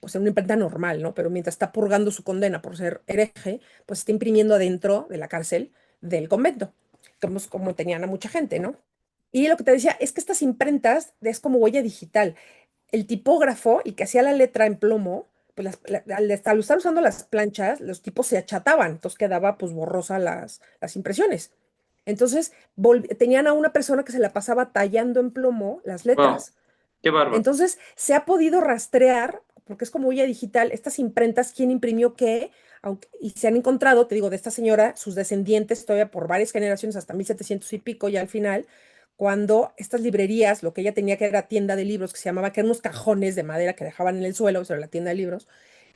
pues en una imprenta normal, ¿no? Pero mientras está purgando su condena por ser hereje, pues está imprimiendo adentro de la cárcel del convento, como tenían a mucha gente, ¿no? Y lo que te decía es que estas imprentas es como huella digital. El tipógrafo, el que hacía la letra en plomo, pues al estar usando las planchas, los tipos se achataban, entonces quedaba pues borrosa las impresiones. Entonces tenían a una persona que se la pasaba tallando en plomo las Wow, letras. qué bárbaro. Entonces se ha podido rastrear, porque es como huella digital, estas imprentas, quién imprimió qué, y se han encontrado, te digo, de esta señora, sus descendientes todavía por varias generaciones, hasta 1700 y pico, ya al final, cuando estas librerías, lo que ella tenía que era tienda de libros, que se llamaba, que eran unos cajones de madera que dejaban en el suelo, o sea, la tienda de libros,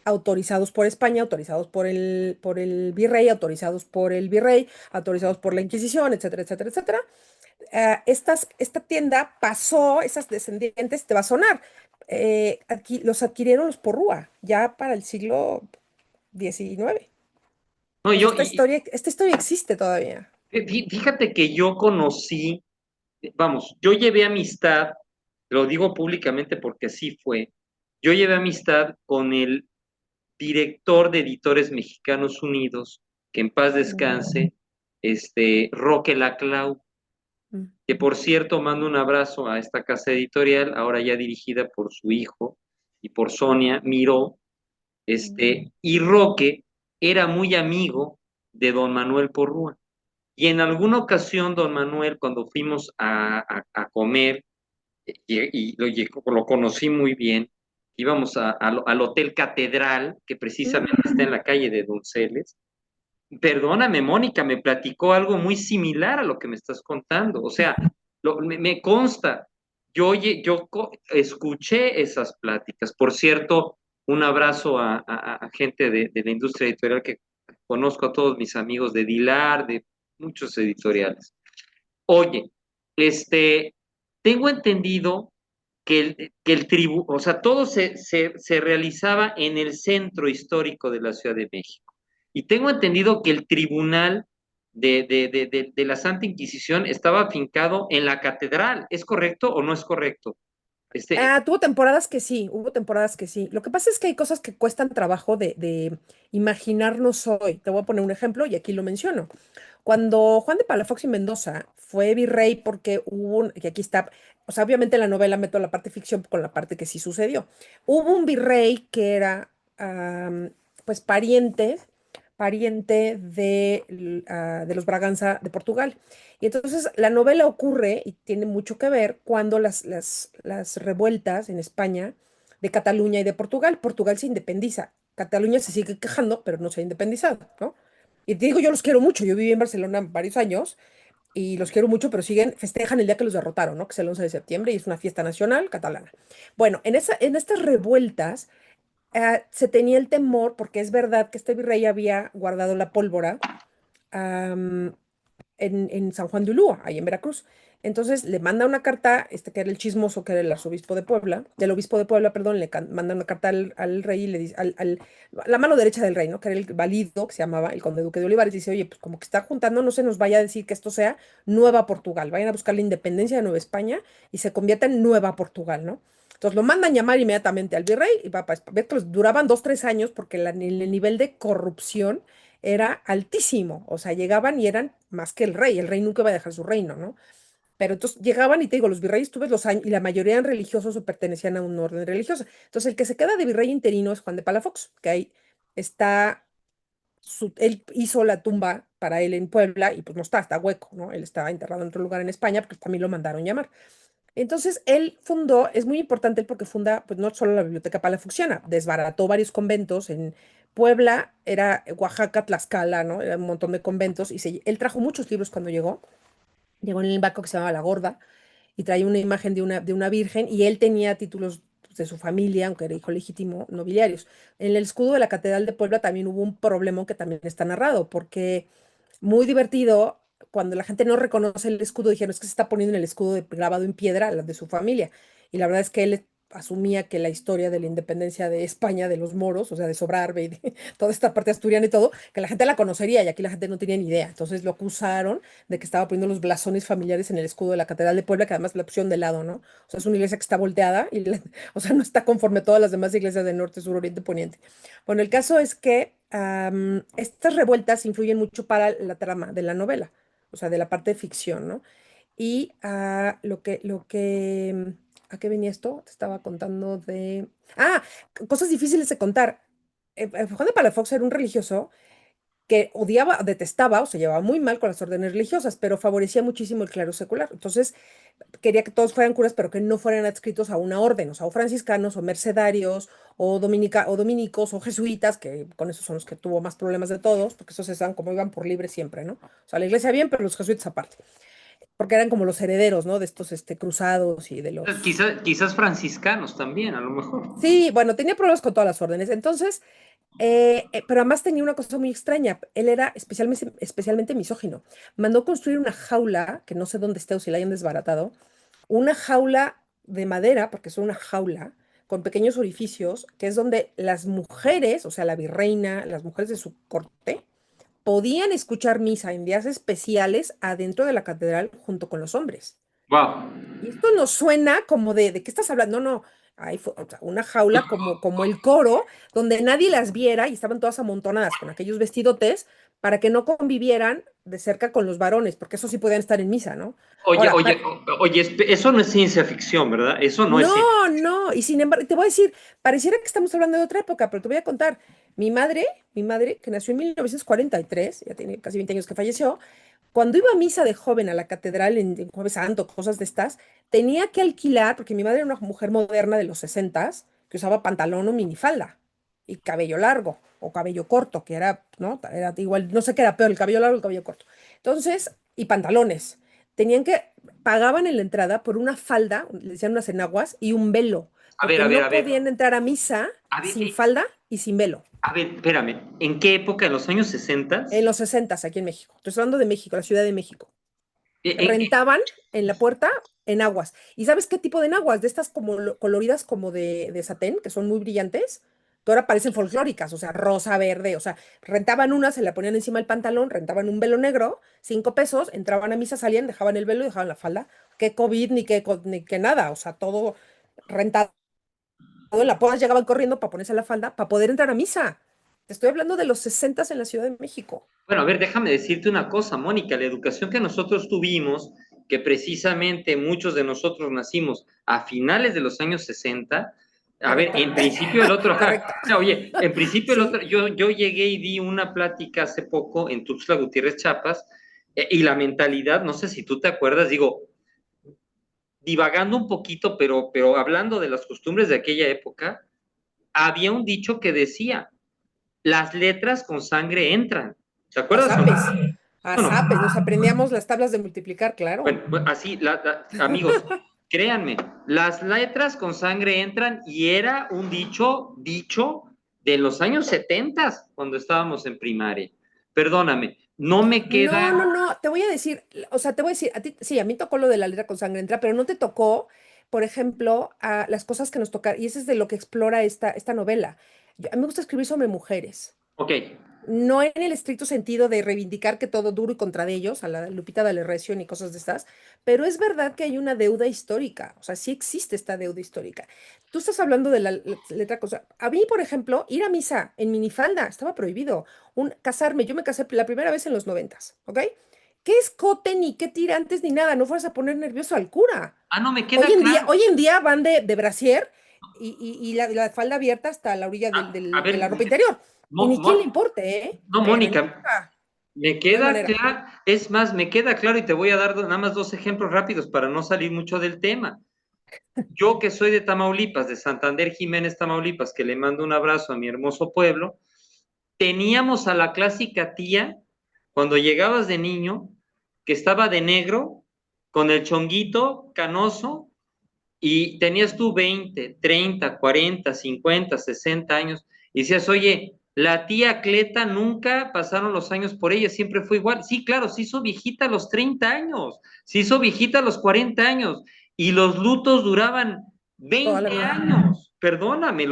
autorizados por España, autorizados por el virrey, autorizados por la Inquisición, etcétera, etcétera, etcétera, esta tienda pasó, esas descendientes, te va a sonar, los adquirieron los Porrúa, ya para el siglo XIX. No, O sea, esta historia existe todavía. fíjate que yo conocí, vamos, yo llevé amistad, lo digo públicamente porque así fue, yo llevé amistad con el director de Editores Mexicanos Unidos, que en paz Mm, descanse, Roque Laclau, mm, que por cierto mando un abrazo a esta casa editorial, ahora ya dirigida por su hijo y por Sonia Miró, y Roque era muy amigo de don Manuel Porrúa. Y en alguna ocasión, don Manuel, cuando fuimos a comer, lo conocí muy bien, íbamos al Hotel Catedral, que precisamente mm. está en la calle de Donceles. Perdóname, Mónica, me platicó algo muy similar a lo que me estás contando. O sea, me consta, yo escuché esas pláticas. Por cierto, un abrazo a gente de la industria editorial que conozco a todos mis amigos de Dilar, de muchos editoriales. Oye, este, tengo entendido o sea, todo se realizaba en el centro histórico de la Ciudad de México. Y tengo entendido que el tribunal de la Santa Inquisición estaba afincado en la catedral. ¿Es correcto o no es correcto? Tuvo temporadas que sí, hubo temporadas que sí. Lo que pasa es que hay cosas que cuestan trabajo de imaginarnos hoy. Te voy a poner un ejemplo y aquí lo menciono. Cuando Juan de Palafox y Mendoza fue virrey porque que aquí está, o sea, obviamente en la novela meto la parte ficción con la parte que sí sucedió. Hubo un virrey que era, pues, pariente de los Braganza de Portugal. Y entonces la novela ocurre y tiene mucho que ver cuando las revueltas en España de Cataluña y de Portugal, Portugal se independiza. Cataluña se sigue quejando, pero no se ha independizado, ¿no? Y te digo, yo los quiero mucho. Yo viví en Barcelona varios años y los quiero mucho, pero festejan el día que los derrotaron, ¿no? Que es el 11 de septiembre y es una fiesta nacional catalana. Bueno, en estas revueltas se tenía el temor, porque es verdad que este virrey había guardado la pólvora am, en San Juan de Ulúa, ahí en Veracruz. Entonces le manda una carta, que era el chismoso, que era el arzobispo de Puebla, del obispo de Puebla, perdón, manda una carta al rey y le dice, la mano derecha del rey, ¿no? Que era el valido, que se llamaba el conde duque de Olivares, dice, oye, pues como que está juntando, no se nos vaya a decir que esto sea Nueva Portugal, vayan a buscar la independencia de Nueva España y se convierta en Nueva Portugal, ¿no? Entonces lo mandan llamar inmediatamente al virrey y va para ver que duraban 2, 3 años porque el nivel de corrupción era altísimo, o sea, llegaban y eran más que el rey nunca iba a dejar su reino, ¿no? Pero entonces llegaban y te digo, los virreyes tú ves los años, y la mayoría eran religiosos o pertenecían a un orden religioso. Entonces el que se queda de virrey interino es Juan de Palafox, que ahí está, él hizo la tumba para él en Puebla y pues no está hueco, ¿no? Él está enterrado en otro lugar en España porque también lo mandaron llamar. Entonces, él fundó, es muy importante él porque funda, pues no solo la Biblioteca Palafoxiana, desbarató varios conventos en Puebla, era Oaxaca, Tlaxcala, ¿no? Era un montón de conventos y él trajo muchos libros cuando llegó en el barco que se llamaba La Gorda y traía una imagen de una virgen y él tenía títulos de su familia, aunque era hijo legítimo, nobiliarios. En el escudo de la Catedral de Puebla también hubo un problema que también está narrado, porque muy divertido, cuando la gente no reconoce el escudo, dijeron, es que se está poniendo en el escudo grabado en piedra, la de su familia. Y la verdad es que él asumía que la historia de la independencia de España, de los moros, o sea, de Sobrarbe y de toda esta parte asturiana y todo, que la gente la conocería y aquí la gente no tenía ni idea. Entonces lo acusaron de que estaba poniendo los blasones familiares en el escudo de la Catedral de Puebla, que además la pusieron de lado, ¿no? O sea, es una iglesia que está volteada y, o sea, no está conforme a todas las demás iglesias del norte, sur, oriente, poniente. Bueno, el caso es que estas revueltas influyen mucho para la trama de la novela, o sea, de la parte de ficción, ¿no? Y ¿a qué venía esto? Te estaba contando de... Cosas difíciles de contar. Juan de Palafox era un religioso que odiaba, detestaba o se llevaba muy mal con las órdenes religiosas, pero favorecía muchísimo el clero secular. Entonces, quería que todos fueran curas, pero que no fueran adscritos a una orden, o sea, o franciscanos, o mercedarios, o dominicos, o jesuitas, que con esos son los que tuvo más problemas de todos, porque esos estaban como iban por libre siempre, ¿no? O sea, la iglesia bien, pero los jesuitas aparte, porque eran como los herederos, ¿no? De estos cruzados y de los... Quizás franciscanos también, a lo mejor. Sí, bueno, tenía problemas con todas las órdenes. Entonces, Pero además tenía una cosa muy extraña. Él era especialmente misógino. Mandó construir una jaula, que no sé dónde esté o si la hayan desbaratado, una jaula de madera, porque es una jaula, con pequeños orificios, que es donde las mujeres, o sea, la virreina, las mujeres de su corte, podían escuchar misa en días especiales adentro de la catedral junto con los hombres. Wow. Y esto nos suena como ¿de qué estás hablando? No, no, ahí fue, o sea, una jaula como el coro, donde nadie las viera y estaban todas amontonadas con aquellos vestidotes para que no convivieran de cerca con los varones, porque eso sí podían estar en misa, ¿no? Oye, Ahora, oye, oye, eso no es ciencia ficción, ¿verdad? Eso no es ciencia. no, no, y sin embargo, te voy a decir, pareciera que estamos hablando de otra época, pero te voy a contar, mi madre, que nació en 1943, ya tiene casi 20 años que falleció, cuando iba a misa de joven a la catedral en Jueves Santo, cosas de estas, tenía que alquilar, porque mi madre era una mujer moderna de los 60 que usaba pantalón o minifalda y cabello largo o cabello corto, que era, ¿no? Era igual, no sé qué era peor, el cabello largo o el cabello corto. Entonces, y pantalones. Pagaban en la entrada por una falda, le decían unas enaguas, y un velo, A ver, porque a ver, no a ver. podían entrar a misa A ver, sin falda y sin velo. a ver, espérame. ¿En qué época? ¿En los años 60? En los 60 aquí en México. Estoy hablando de México, la Ciudad de México. ¿En, Rentaban en la puerta enaguas. ¿Y sabes qué tipo de enaguas? De estas como coloridas como de satén, que son muy brillantes, que ahora parecen folclóricas, o sea, rosa, verde, o sea, rentaban una, se la ponían encima del pantalón, rentaban un velo negro, 5 pesos, entraban a misa, salían, dejaban el velo y dejaban la falda. Qué COVID ni que nada, o sea, todo rentado en la podas, llegaban corriendo para ponerse la falda, para poder entrar a misa. Te estoy hablando de los 60 en la Ciudad de México. Bueno, a ver, déjame decirte una cosa, Mónica, la educación que nosotros tuvimos, que precisamente muchos de nosotros nacimos a finales de los años 60, a ver, Correcto. en principio el otro, Correcto. oye, en principio el Sí. otro, yo llegué y di una plática hace poco en Tuxtla Gutiérrez, Chiapas, y la mentalidad, no sé si tú te acuerdas, digo, divagando un poquito, pero hablando de las costumbres de aquella época, había un dicho que decía, las letras con sangre entran. ¿Te A acuerdas o no? zapes, a Bueno, zapes, nos aprendíamos las tablas de multiplicar, claro. bueno, así, amigos, créanme, las letras con sangre entran y era un dicho de los años 70 cuando estábamos en primaria. Perdóname, no me No, no, queda. no, te voy a decir, o sea, te voy a decir, a ti, sí, a mí tocó lo de la letra con sangre entra, pero no te tocó, por ejemplo, a las cosas que nos tocaron, y eso es de lo que explora esta novela. A mí me gusta escribir sobre mujeres. Ok, No en el estricto sentido de reivindicar que todo duro y contra de ellos, a la Lupita D'Alessio y cosas de estas, pero es verdad que hay una deuda histórica, o sea, sí existe esta deuda histórica. Tú estás hablando de la letra cosa. A mí, por ejemplo, ir a misa en minifalda estaba prohibido. Casarme, yo me casé la primera vez en los 90, ¿ok? ¿Qué escote, ni qué tirantes, ni nada? No fueras a poner nervioso al cura. no me Hoy queda en día, claro. hoy en día van de brasier y la falda abierta hasta la orilla A de ver, la ropa interior. Y Mo- ni quién le Mo- importe, ¿eh? no, Pero en Mónica, época me no hay queda manera. claro, es más, me queda claro y te voy a dar nada más dos ejemplos rápidos para no salir mucho del tema. Yo que soy de Tamaulipas, de Santander Jiménez, Tamaulipas, que le mando un abrazo a mi hermoso pueblo, teníamos a la clásica tía, cuando llegabas de niño, que estaba de negro, con el chonguito canoso, y tenías tú 20, 30, 40, 50, 60 años, y decías, oye, la tía Cleta nunca pasaron los años por ella, siempre fue igual. Sí, claro, se hizo viejita a los 30 años, se hizo viejita a los 40 años, y los lutos duraban Toda 20 la vida. años. Perdóname,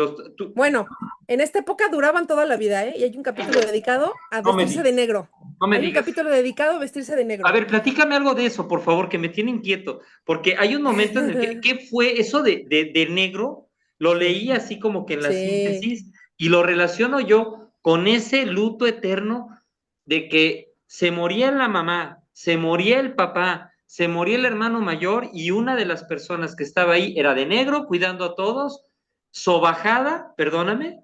Bueno, en esta época duraban toda la vida, ¿eh? Y hay un capítulo dedicado a no me vestirse digas, de negro. no me Hay un digas. capítulo dedicado a vestirse de A negro. ver, platícame algo de eso, por favor, que me tiene inquieto, porque hay un momento en el que, ¿qué fue eso de negro? Lo Sí, leí así como que en la sí. síntesis y lo relaciono yo con ese luto eterno de que se moría la mamá, se moría el papá, se moría el hermano mayor y una de las personas que estaba ahí era de negro, cuidando a todos, sobajada, perdóname,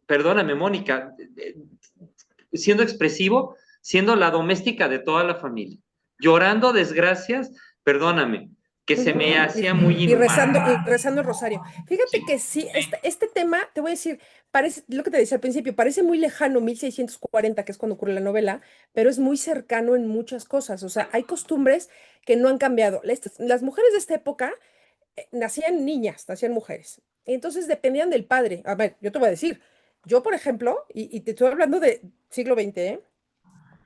perdóname, Mónica, siendo expresivo, siendo la doméstica de toda la familia, llorando desgracias, perdóname, que se Ujú. me hacía muy Y inhumano. rezando el rosario. Fíjate Sí. que sí, este tema, te voy a decir, parece, lo que te decía al principio, parece muy lejano, 1640, que es cuando ocurre la novela, pero es muy cercano en muchas cosas. O sea, hay costumbres que no han cambiado. Las mujeres de esta época nacían niñas, nacían mujeres. Y entonces dependían del padre. A ver, yo te voy a decir, Yo, por ejemplo, y te estoy hablando de siglo XX, ¿eh?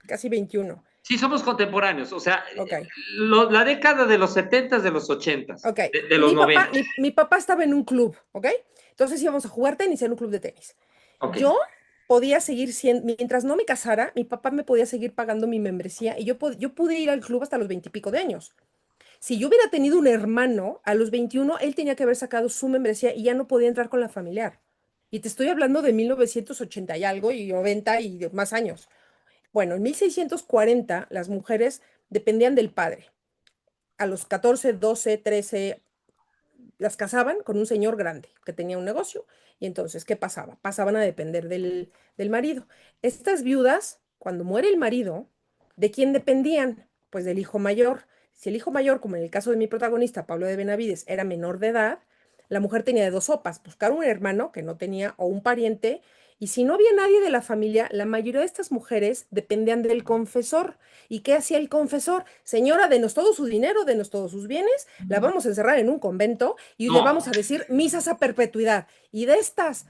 Casi XXI. Sí, somos contemporáneos, o sea, Ok, la década de los 70s, de los 80s, ok. de los 90. Mi papá estaba en un club, ¿ok? Entonces íbamos a jugar tenis en un club de tenis. Ok, Yo podía seguir siendo, mientras no me casara, mi papá me podía seguir pagando mi membresía y yo pude ir al club hasta los 20 y pico de años. Si yo hubiera tenido un hermano, a los 21 él tenía que haber sacado su membresía y ya no podía entrar con la familiar. Y te estoy hablando de 1980 y algo, y 90 y más años. Bueno, en 1640 las mujeres dependían del padre. A los 14, 12, 13 las casaban con un señor grande que tenía un negocio. Y entonces, ¿qué pasaba? Pasaban a depender del marido. Estas viudas, cuando muere el marido, ¿de quién dependían? Pues del hijo mayor. Si el hijo mayor, como en el caso de mi protagonista, Pablo de Benavides, era menor de edad, la mujer tenía de dos sopas, buscar un hermano que no tenía o un pariente. Y si no había nadie de la familia, la mayoría de estas mujeres dependían del confesor. ¿Y qué hacía el confesor? Señora, denos todo su dinero, denos todos sus bienes, la vamos a encerrar en un convento y le no, vamos a decir misas a perpetuidad. Y de estas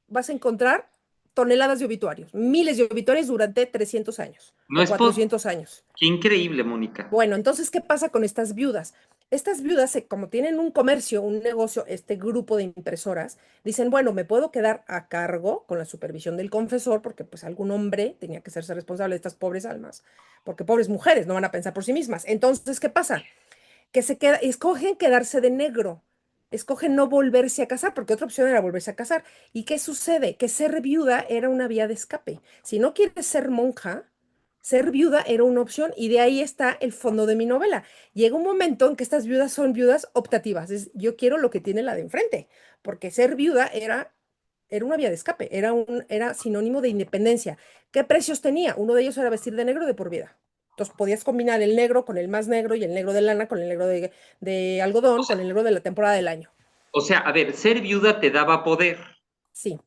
vas a encontrar toneladas de obituarios, miles de obituarios durante 300 años no o es por... 400 años. Qué increíble, Mónica. Bueno, entonces, ¿qué pasa con estas viudas? Estas viudas, como tienen un comercio, un negocio, este grupo de impresoras, dicen, bueno, me puedo quedar a cargo con la supervisión del confesor, porque pues algún hombre tenía que hacerse responsable de estas pobres almas, porque pobres mujeres no van a pensar por sí mismas. Entonces, ¿qué pasa? Que escogen quedarse de negro, escogen no volverse a casar, porque otra opción era volverse a casar. ¿Y qué sucede? Que ser viuda era una vía de escape. Si no quieres ser monja, ser viuda era una opción y de ahí está el fondo de mi novela. Llega un momento en que estas viudas son viudas optativas, yo quiero lo que tiene la de enfrente, porque ser viuda era una vía de escape, era sinónimo de independencia. ¿Qué precios tenía? Uno de ellos era vestir de negro de por vida. Entonces podías combinar el negro con el más negro y el negro de lana con el negro de algodón, con el negro de la temporada del año. O sea, a ver, ser viuda te daba poder. Sí,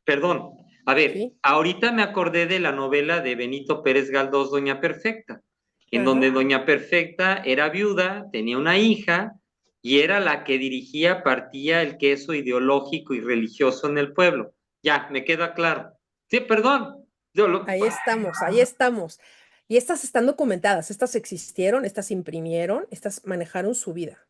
Perdón. A ver, sí. ahorita me acordé de la novela de Benito Pérez Galdós, Doña Perfecta, en Ajá. donde Doña Perfecta era viuda, tenía una hija y era la que dirigía, partía el queso ideológico y religioso en el pueblo. Ya, me queda claro. Sí, perdón. Yo lo... Ahí estamos, ahí estamos. Y estas están documentadas, estas existieron, estas imprimieron, estas manejaron su vida.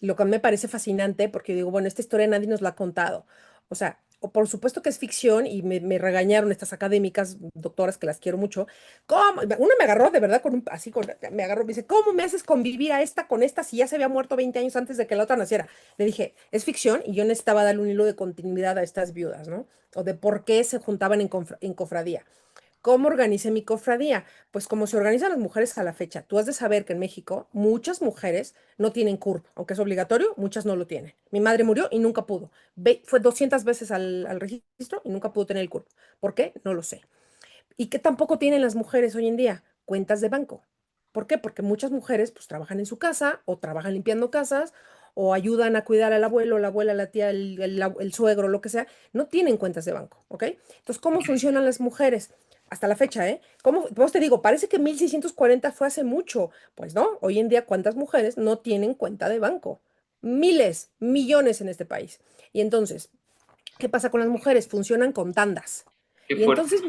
Lo que me parece fascinante, porque digo, bueno, esta historia nadie nos la ha contado. O sea, o por supuesto que es ficción y me regañaron estas académicas, doctoras que las quiero mucho. ¿Cómo? Una me agarró de verdad así, me agarró, me dice, ¿cómo me haces convivir a esta con esta si ya se había muerto 20 años antes de que la otra naciera? Le dije, es ficción y yo necesitaba darle un hilo de continuidad a estas viudas, ¿no? O de por qué se juntaban en cofradía. ¿Cómo organicé mi cofradía? Pues como se organizan las mujeres a la fecha. Tú has de saber que en México muchas mujeres no tienen CURP, aunque es obligatorio, muchas no lo tienen. Mi madre murió y nunca pudo. Fue 200 veces al registro y nunca pudo tener el CURP. ¿Por qué? No lo sé. ¿Y qué tampoco tienen las mujeres hoy en día? Cuentas de banco. ¿Por qué? Porque muchas mujeres pues trabajan en su casa o trabajan limpiando casas o ayudan a cuidar al abuelo, la abuela, la tía, el suegro, lo que sea. No tienen cuentas de banco, ¿ok? Entonces, ¿cómo funcionan las mujeres? Hasta la fecha, ¿eh? ¿Cómo? Pues te digo, parece que 1640 fue hace mucho. Pues no, hoy en día, ¿cuántas mujeres no tienen cuenta de banco? Miles, millones en este país. Y entonces, ¿qué pasa con las mujeres? Funcionan con tandas. Qué Y fuerte. entonces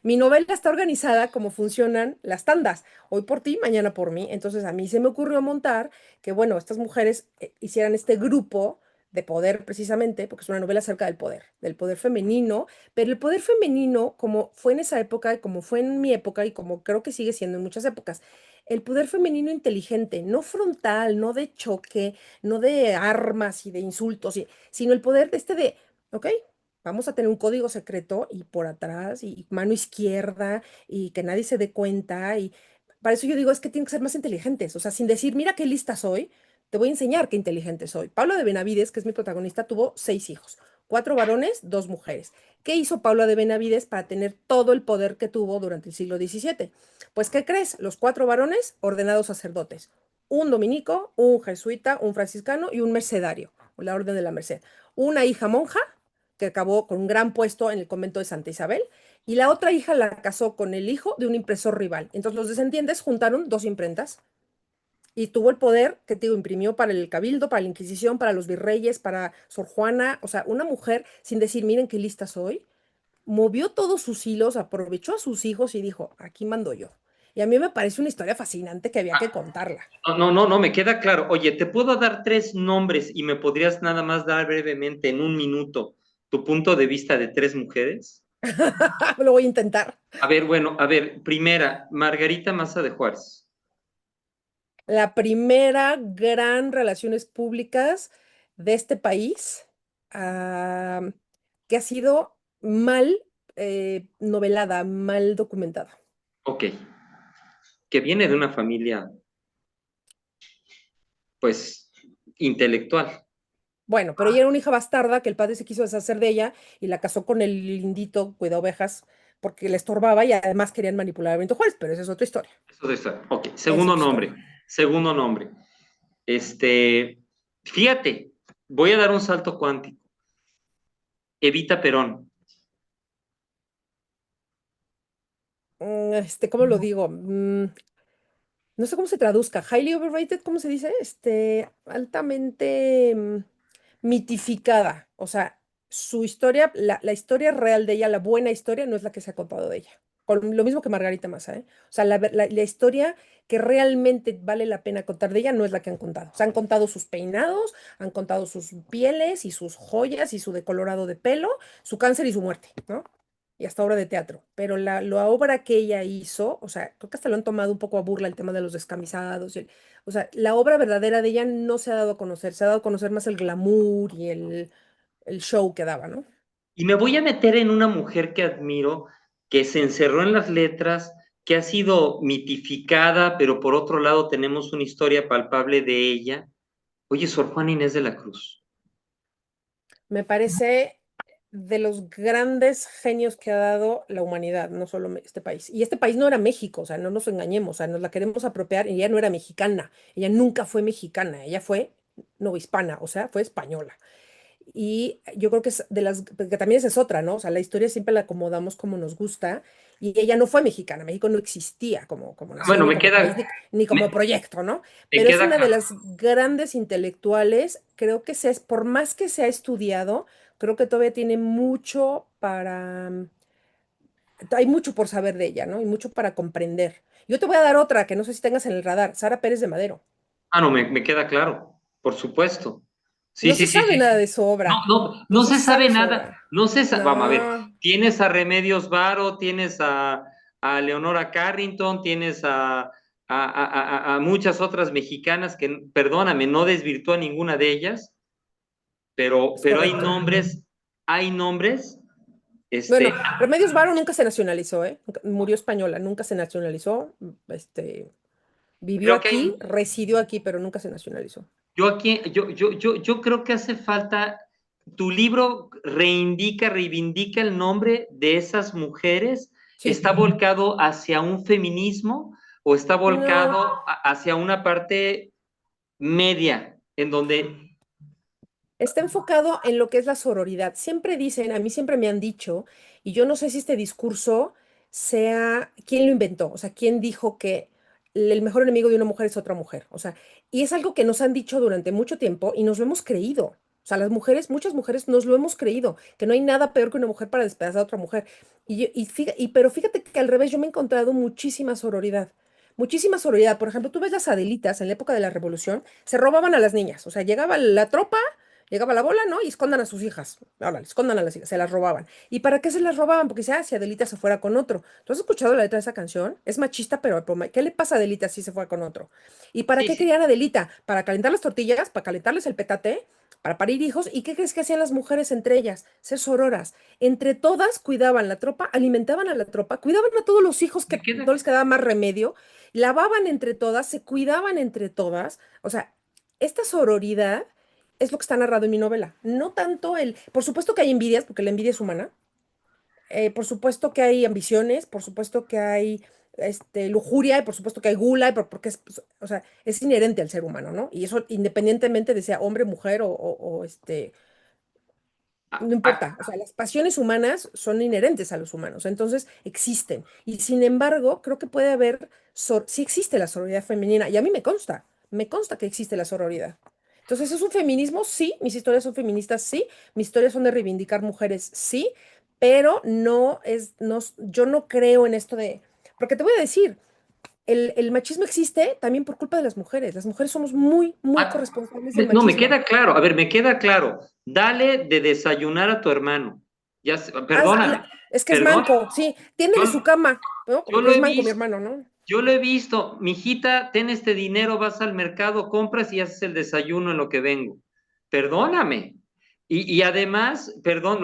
mi novela está organizada como funcionan las tandas. Hoy por ti, mañana por mí. Entonces a mí se me ocurrió montar que, bueno, estas mujeres hicieran este grupo de poder precisamente, porque es una novela acerca del poder femenino, pero el poder femenino, como fue en esa época, y como fue en mi época, y como creo que sigue siendo en muchas épocas, el poder femenino inteligente, no frontal, no de choque, no de armas y de insultos, sino el poder de, ok, vamos a tener un código secreto y por atrás y mano izquierda y que nadie se dé cuenta. Y para eso yo digo, es que tienen que ser más inteligentes. O sea, sin decir, mira qué lista soy, te voy a enseñar qué inteligente soy. Pablo de Benavides, que es mi protagonista, tuvo 6 hijos, 4 varones, 2 mujeres. ¿Qué hizo Pablo de Benavides para tener todo el poder que tuvo durante el siglo XVII? Pues, ¿qué crees? Los 4 varones ordenados sacerdotes. Un dominico, un jesuita, un franciscano y un mercedario, o la Orden de la Merced. Una hija monja que acabó con un gran puesto en el convento de Santa Isabel, y la otra hija la casó con el hijo de un impresor rival. Entonces los descendientes juntaron 2 imprentas y tuvo el poder que te digo, imprimió para el cabildo, para la Inquisición, para los virreyes, para Sor Juana, o sea, una mujer sin decir, miren qué lista soy, movió todos sus hilos, aprovechó a sus hijos y dijo, aquí mando yo. Y a mí me parece una historia fascinante que había que contarla. No, no, no, no, me queda claro. Oye, te puedo dar tres nombres y me podrías nada más dar brevemente en un minuto tu punto de vista de tres mujeres. Lo voy a intentar. A ver, bueno, a ver, primera, Margarita Maza de Juárez. La primera gran relaciones públicas de este país, ah, que ha sido mal novelada, mal documentada. Ok, que viene de una familia, pues, intelectual. Bueno, pero ella era una hija bastarda que el padre se quiso deshacer de ella y la casó con el lindito, cuida ovejas, porque le estorbaba y además querían manipular a Benito Juárez, pero esa es otra historia. Eso de estar. Ok, Es segundo otra nombre. historia. Segundo nombre. Este, fíjate, voy a dar un salto cuántico. Evita Perón. ¿Cómo lo digo? No sé cómo se traduzca. Highly overrated, ¿cómo se dice? Altamente mitificada. O sea, su historia, la historia real de ella, la buena historia, no es la que se ha contado de ella. Con lo mismo que Margarita Massa, ¿eh? O sea, la historia que realmente vale la pena contar de ella no es la que han contado. O sea, han contado sus peinados, han contado sus pieles y sus joyas y su decolorado de pelo, su cáncer y su muerte, ¿no? Y hasta obra de teatro, pero la obra que ella hizo, o sea, creo que hasta lo han tomado un poco a burla el tema de los descamisados, o sea, la obra verdadera de ella no se ha dado a conocer, se ha dado a conocer más el glamour y el show que daba, ¿no? Y me voy a meter en una mujer que admiro, que se encerró en las letras, que ha sido mitificada, pero por otro lado tenemos una historia palpable de ella. Oye, Sor Juana Inés de la Cruz. Me parece de los grandes genios que ha dado la humanidad, no solo este país. Y este país no era México, o sea, no nos engañemos, o sea, nos la queremos apropiar y ella no era mexicana, ella nunca fue mexicana, ella fue novohispana, o sea, fue española. Y yo creo que es de las, porque también esa es otra, ¿no? O sea, la historia siempre la acomodamos como nos gusta y ella no fue mexicana, México no existía como nación, Bueno, ni como país, ni como me, proyecto, ¿no? me Pero es queda una de claro. las grandes intelectuales, creo que por más que se ha estudiado, creo que todavía tiene mucho hay mucho por saber de ella, ¿no? Y mucho para comprender. Yo te voy a dar otra que no sé si tengas en el radar, Sara Pérez de Madero. Ah, no, me queda claro, por supuesto. Sí, No sí, se sí, sabe sí, nada sí. de su No, obra, no, no no se se sabe sabe su nada, obra. vamos a ver, No. tienes a Remedios Varo, tienes a Leonora Carrington, tienes a muchas otras mexicanas que, perdóname, no desvirtúa ninguna de ellas, Es pero correcto. hay nombres, Bueno, Remedios Varo nunca se nacionalizó, ¿eh? Murió española, nunca se nacionalizó. Vivió creo que aquí, hay, residió aquí, pero nunca se nacionalizó. yo creo que hace falta, tu libro reivindica el nombre de esas mujeres, Sí. está volcado hacia un feminismo o está volcado No, hacia una parte media, en donde, está enfocado en lo que es la sororidad. Siempre dicen, a mí siempre me han dicho, y yo no sé si este discurso sea, ¿quién lo inventó? O sea, ¿quién dijo que el mejor enemigo de una mujer es otra mujer? O sea, y es algo que nos han dicho durante mucho tiempo y nos lo hemos creído. O sea, las mujeres, muchas mujeres nos lo hemos creído, que no hay nada peor que una mujer para despedazar a otra mujer. Pero fíjate que al revés, yo me he encontrado muchísima sororidad. Muchísima sororidad. Por ejemplo, tú ves las Adelitas en la época de la Revolución, se robaban a las niñas. O sea, llegaba la tropa. Llegaba la bola, ¿no? Y escondan a sus hijas. Ahora, escondan a las hijas, se las robaban. ¿Y para qué se las robaban? Porque si Adelita se fuera con otro. ¿Tú has escuchado la letra de esa canción? Es machista, pero ¿qué le pasa a Adelita si se fue con otro? ¿Y para sí, qué sí, querían a Adelita? Para calentar las tortillas, para calentarles el petate, para parir hijos. ¿Y qué crees que hacían las mujeres entre ellas? Ser sororas. Entre todas cuidaban la tropa, alimentaban a la tropa, cuidaban a todos los hijos me que queda, no les quedaba más remedio, lavaban entre todas, se cuidaban entre todas. O sea, esta sororidad es lo que está narrado en mi novela. No tanto por supuesto que hay envidias, porque la envidia es humana. Por supuesto que hay ambiciones, por supuesto que hay lujuria, y por supuesto que hay gula, porque es, pues, o sea, es inherente al ser humano, ¿no? Y eso independientemente de sea hombre, mujer no ah, importa. O sea, las pasiones humanas son inherentes a los humanos, entonces existen. Y sin embargo, creo que puede haber, sí existe la sororidad femenina, y a mí me consta que existe la sororidad. Entonces, ¿es un feminismo? Sí, mis historias son feministas, sí, mis historias son de reivindicar mujeres, sí, pero yo no creo en esto porque te voy a decir, el machismo existe también por culpa de las mujeres. Las mujeres somos muy, muy Ah, corresponsables del no, me machismo. queda claro, a ver, me queda claro. Dale de desayunar a tu hermano. Perdóname, Es que es perdón, manco, sí, tiene su yo, cama, ¿no? yo Porque lo es he manco mi visto. hermano, ¿no? Yo lo he visto, mijita, ten este dinero, vas al mercado, compras y haces el desayuno en lo que vengo. Perdóname. Y además, perdón,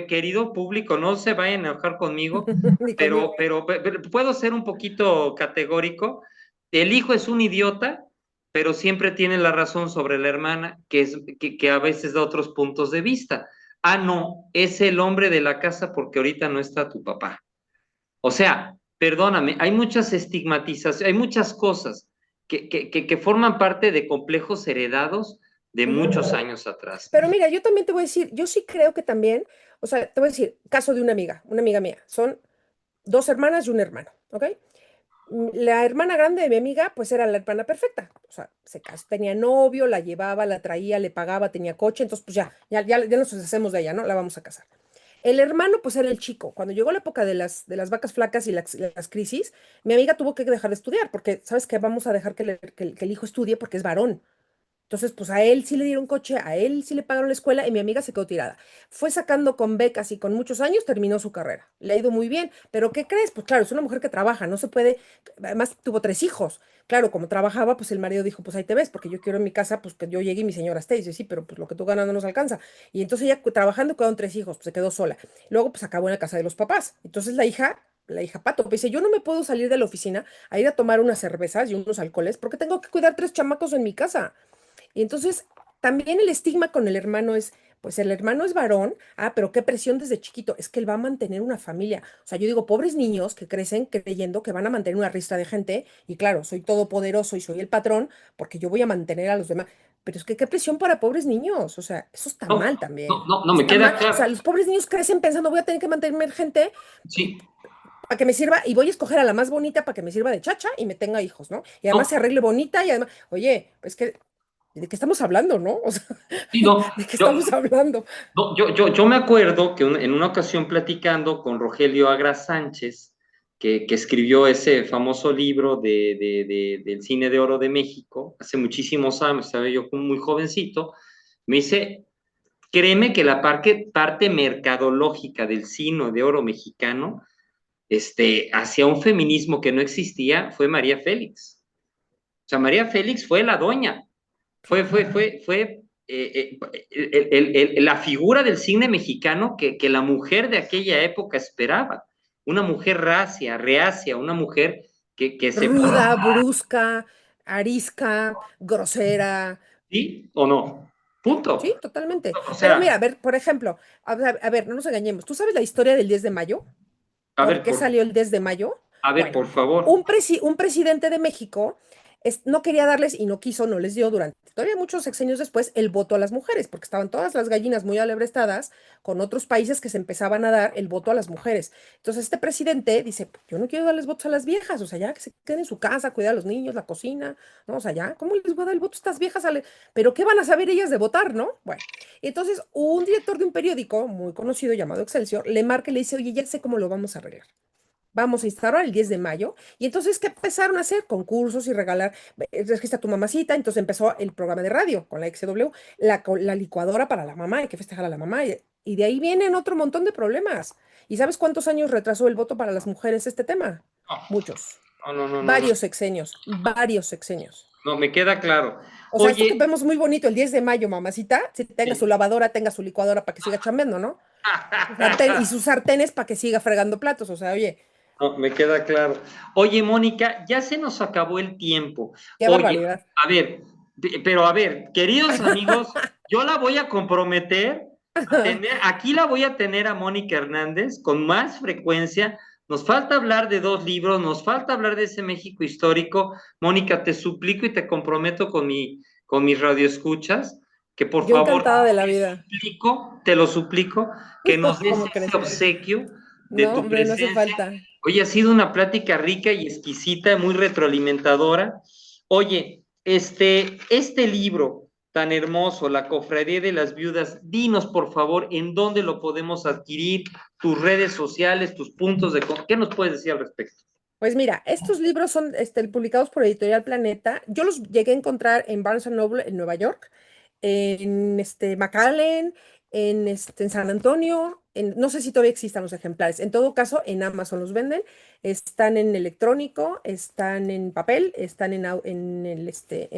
querido público, no se vayan a enojar conmigo, Ni conmigo. pero puedo ser un poquito categórico. El hijo es un idiota, pero siempre tiene la razón sobre la hermana, que a veces da otros puntos de vista. Ah, no, es el hombre de la casa porque ahorita no está tu papá. O sea, perdóname, hay muchas estigmatizaciones, hay muchas cosas que forman parte de complejos heredados de Ujú. muchos años atrás. Pero mira, yo también te voy a decir, yo sí creo que también, o sea, te voy a decir, caso de una amiga mía, son dos hermanas y un hermano, ¿ok? La hermana grande de mi amiga, pues era la hermana perfecta. O sea, se casó, tenía novio, la llevaba, la traía, le pagaba, tenía coche, entonces pues ya nos deshacemos de ella, ¿no? La vamos a casar. El hermano, pues era el chico. Cuando llegó la época de las vacas flacas y las crisis, mi amiga tuvo que dejar de estudiar, porque, ¿sabes qué? Vamos a dejar que el hijo estudie porque es varón. Entonces, pues a él sí le dieron coche, a él sí le pagaron la escuela y mi amiga se quedó tirada. Fue sacando con becas y con muchos años terminó su carrera. Le ha ido muy bien. ¿Pero qué crees? Pues claro, es una mujer que trabaja, no se puede. Además, tuvo 3 hijos. Claro, como trabajaba, pues el marido dijo, pues ahí te ves, porque yo quiero en mi casa, pues que yo llegue y mi señora esté. Y dice, sí, pero pues lo que tú ganas no nos alcanza. Y entonces ella trabajando quedaron 3 hijos, pues se quedó sola. Luego, pues acabó en la casa de los papás. Entonces la hija Pato, pues, dice, yo no me puedo salir de la oficina a ir a tomar unas cervezas y unos alcoholes porque tengo que cuidar 3 chamacos en mi casa. Y entonces también el estigma con el hermano es, pues el hermano es varón, pero qué presión desde chiquito, es que él va a mantener una familia. O sea, yo digo, pobres niños que crecen creyendo que van a mantener una ristra de gente, y claro, soy todopoderoso y soy el patrón, porque yo voy a mantener a los demás. Pero es que qué presión para pobres niños, o sea, eso está No, mal también. no, me Está mal, queda o sea, claro. los pobres niños crecen pensando, voy a tener que mantener gente Sí, para que me sirva, y voy a escoger a la más bonita para que me sirva de chacha y me tenga hijos, ¿no? Y además se no, arregle bonita y además, oye, pues que ¿de qué estamos hablando, no? O sea, sí, no. ¿de qué Yo, estamos hablando? no, yo me acuerdo que en una ocasión platicando con Rogelio Agra Sánchez, que escribió ese famoso libro del cine de oro de México, hace muchísimos años, estaba yo muy jovencito, me dice, créeme que la parte mercadológica del cine de oro mexicano, hacia un feminismo que no existía, fue María Félix. O sea, María Félix fue la doña, fue la figura del cine mexicano que la mujer de aquella época esperaba. Una mujer reacia, una mujer que se... Ruda, brusca, arisca, grosera. ¿Sí o no? Punto. Sí, totalmente. O Pero sea, mira, a ver, por ejemplo, a ver, no nos engañemos. ¿Tú sabes la historia del 10 de mayo? a ¿Por ver, qué salió el 10 de mayo? a ver, Bueno, por favor. un presidente de México no quería darles y no quiso, no les dio durante todavía muchos sexenios después el voto a las mujeres, porque estaban todas las gallinas muy alebrestadas con otros países que se empezaban a dar el voto a las mujeres. Entonces este presidente dice, yo no quiero darles votos a las viejas, o sea, ya que se queden en su casa, cuidar a los niños, la cocina, ¿no? O sea, ya, ¿cómo les voy a dar el voto a estas viejas? Pero ¿qué van a saber ellas de votar, no? Bueno, entonces un director de un periódico muy conocido llamado Excelsior le marca y le dice, oye, ya sé cómo lo vamos a arreglar. Vamos a instaurar el 10 de mayo. Y entonces, ¿qué empezaron a hacer? Concursos y regalar, registra tu mamacita. Entonces empezó el programa de radio con la XW, la licuadora para la mamá, hay que festejar a la mamá. Y de ahí vienen otro montón de problemas. ¿Y sabes cuántos años retrasó el voto para las mujeres este tema? Muchos. No, no, no, no, no, Varios sexenios, varios sexenios. no, me queda claro. O sea, esto que Oye, vemos muy bonito el 10 de mayo, mamacita, si tenga su lavadora, tenga su licuadora para que siga chambeando, ¿no? Y sus sartenes para que siga fregando platos. O sea, oye, no, me queda claro. Oye, Mónica, ya se nos acabó el tiempo. qué Oye, barbaridad. a ver, pero a ver, queridos amigos, yo la voy a comprometer aquí la voy a tener a Mónica Hernández con más frecuencia. Nos falta hablar de 2 libros, nos falta hablar de ese México histórico. Mónica, te suplico y te comprometo con mis radioescuchas, que por Yo favor, encantada de la vida. te lo suplico, que nos des ¿Cómo ese crees? obsequio de No, tu hombre, no hace presencia. falta. Oye, ha sido una plática rica y exquisita, muy retroalimentadora. Oye, este libro tan hermoso, La Cofradía de las Viudas. Dinos, por favor, en dónde lo podemos adquirir, tus redes sociales, tus puntos de... ¿Qué nos puedes decir al respecto? Pues mira, estos libros son publicados por Editorial Planeta. Yo los llegué a encontrar en Barnes Noble en Nueva York, en McAllen, en San Antonio, no sé si todavía existan los ejemplares. En todo caso, en Amazon los venden. Están en electrónico, están en papel, están en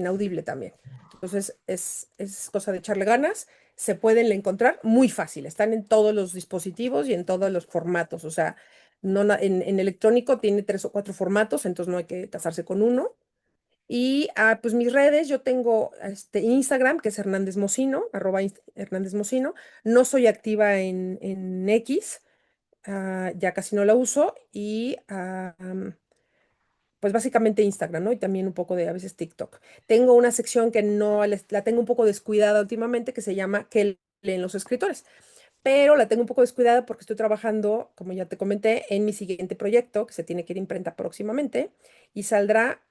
Audible también. Entonces, es cosa de echarle ganas. Se pueden encontrar muy fácil. Están en todos los dispositivos y en todos los formatos. O sea, no, en electrónico tiene 3 o 4 formatos, entonces no hay que casarse con uno. Y pues mis redes, yo tengo Instagram, que es Hernández Mocino, @Hernández Mocino. No soy activa en X, ya casi no la uso. Y pues básicamente Instagram, ¿no? Y también un poco de a veces TikTok. Tengo una sección que no la tengo un poco descuidada últimamente, que se llama ¿Qué leen los escritores? Pero la tengo un poco descuidada porque estoy trabajando, como ya te comenté, en mi siguiente proyecto, que se tiene que ir a imprenta próximamente, y saldrá,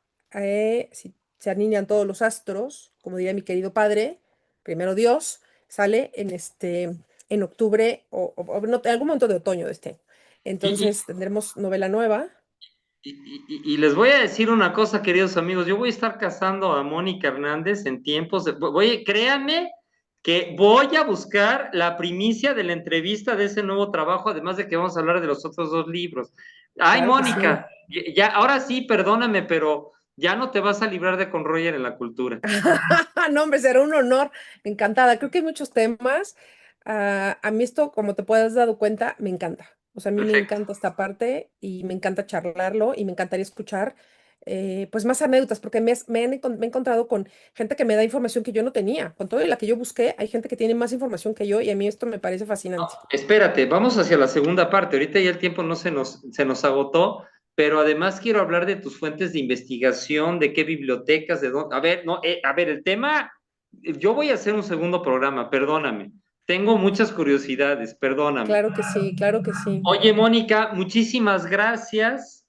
si se alinean todos los astros, como diría mi querido padre, primero Dios, sale en octubre en algún momento de otoño de este año. Y, Entonces tendremos novela nueva. y les voy a decir una cosa, queridos amigos, yo voy a estar casando a Mónica Hernández en tiempos créanme que voy a buscar la primicia de la entrevista de ese nuevo trabajo, además de que vamos a hablar de los otros 2 libros. Ay, Claro que sí. Mónica, ya, ahora sí, perdóname, pero ya no te vas a librar de Con Roger en la cultura. No, hombre, será un honor. Encantada. Creo que hay muchos temas. A mí esto, como te puedes dado cuenta, me encanta. O sea, a mí me Perfecto. encanta esta parte y me encanta charlarlo y me encantaría escuchar pues más anécdotas porque me he encontrado con gente que me da información que yo no tenía. Con todo la que yo busqué, hay gente que tiene más información que yo y a mí esto me parece fascinante. Espérate, vamos hacia la segunda parte. Ahorita ya el tiempo no se nos agotó, pero además quiero hablar de tus fuentes de investigación, de qué bibliotecas, de dónde. A ver, no, a ver, el tema, yo voy a hacer un segundo programa, perdóname. Tengo muchas curiosidades, perdóname. Claro que sí, claro que sí. Oye, Mónica, muchísimas gracias.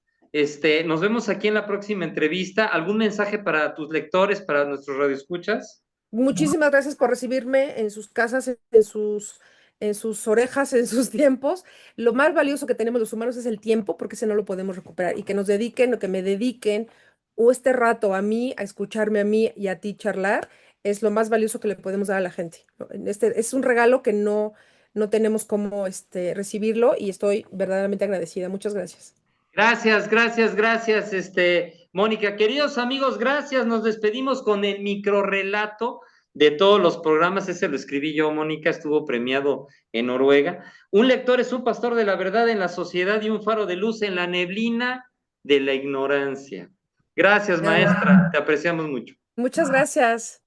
Nos vemos aquí en la próxima entrevista. ¿Algún mensaje para tus lectores, para nuestros radioescuchas? Muchísimas gracias por recibirme en sus casas, en sus orejas, en sus tiempos. Lo más valioso que tenemos los humanos es el tiempo, porque ese no lo podemos recuperar. Y que nos dediquen o que me dediquen o este rato a mí, a escucharme a mí y a ti charlar, es lo más valioso que le podemos dar a la gente, ¿no? Es un regalo que no tenemos cómo recibirlo y estoy verdaderamente agradecida. Muchas gracias. Gracias, gracias, gracias, Mónica. Queridos amigos, gracias. Nos despedimos con el microrrelato de todos los programas. Ese lo escribí yo, Mónica, estuvo premiado en Noruega. Un lector es un pastor de la verdad en la sociedad y un faro de luz en la neblina de la ignorancia. Gracias, Ah, maestra. Te apreciamos mucho. muchas gracias.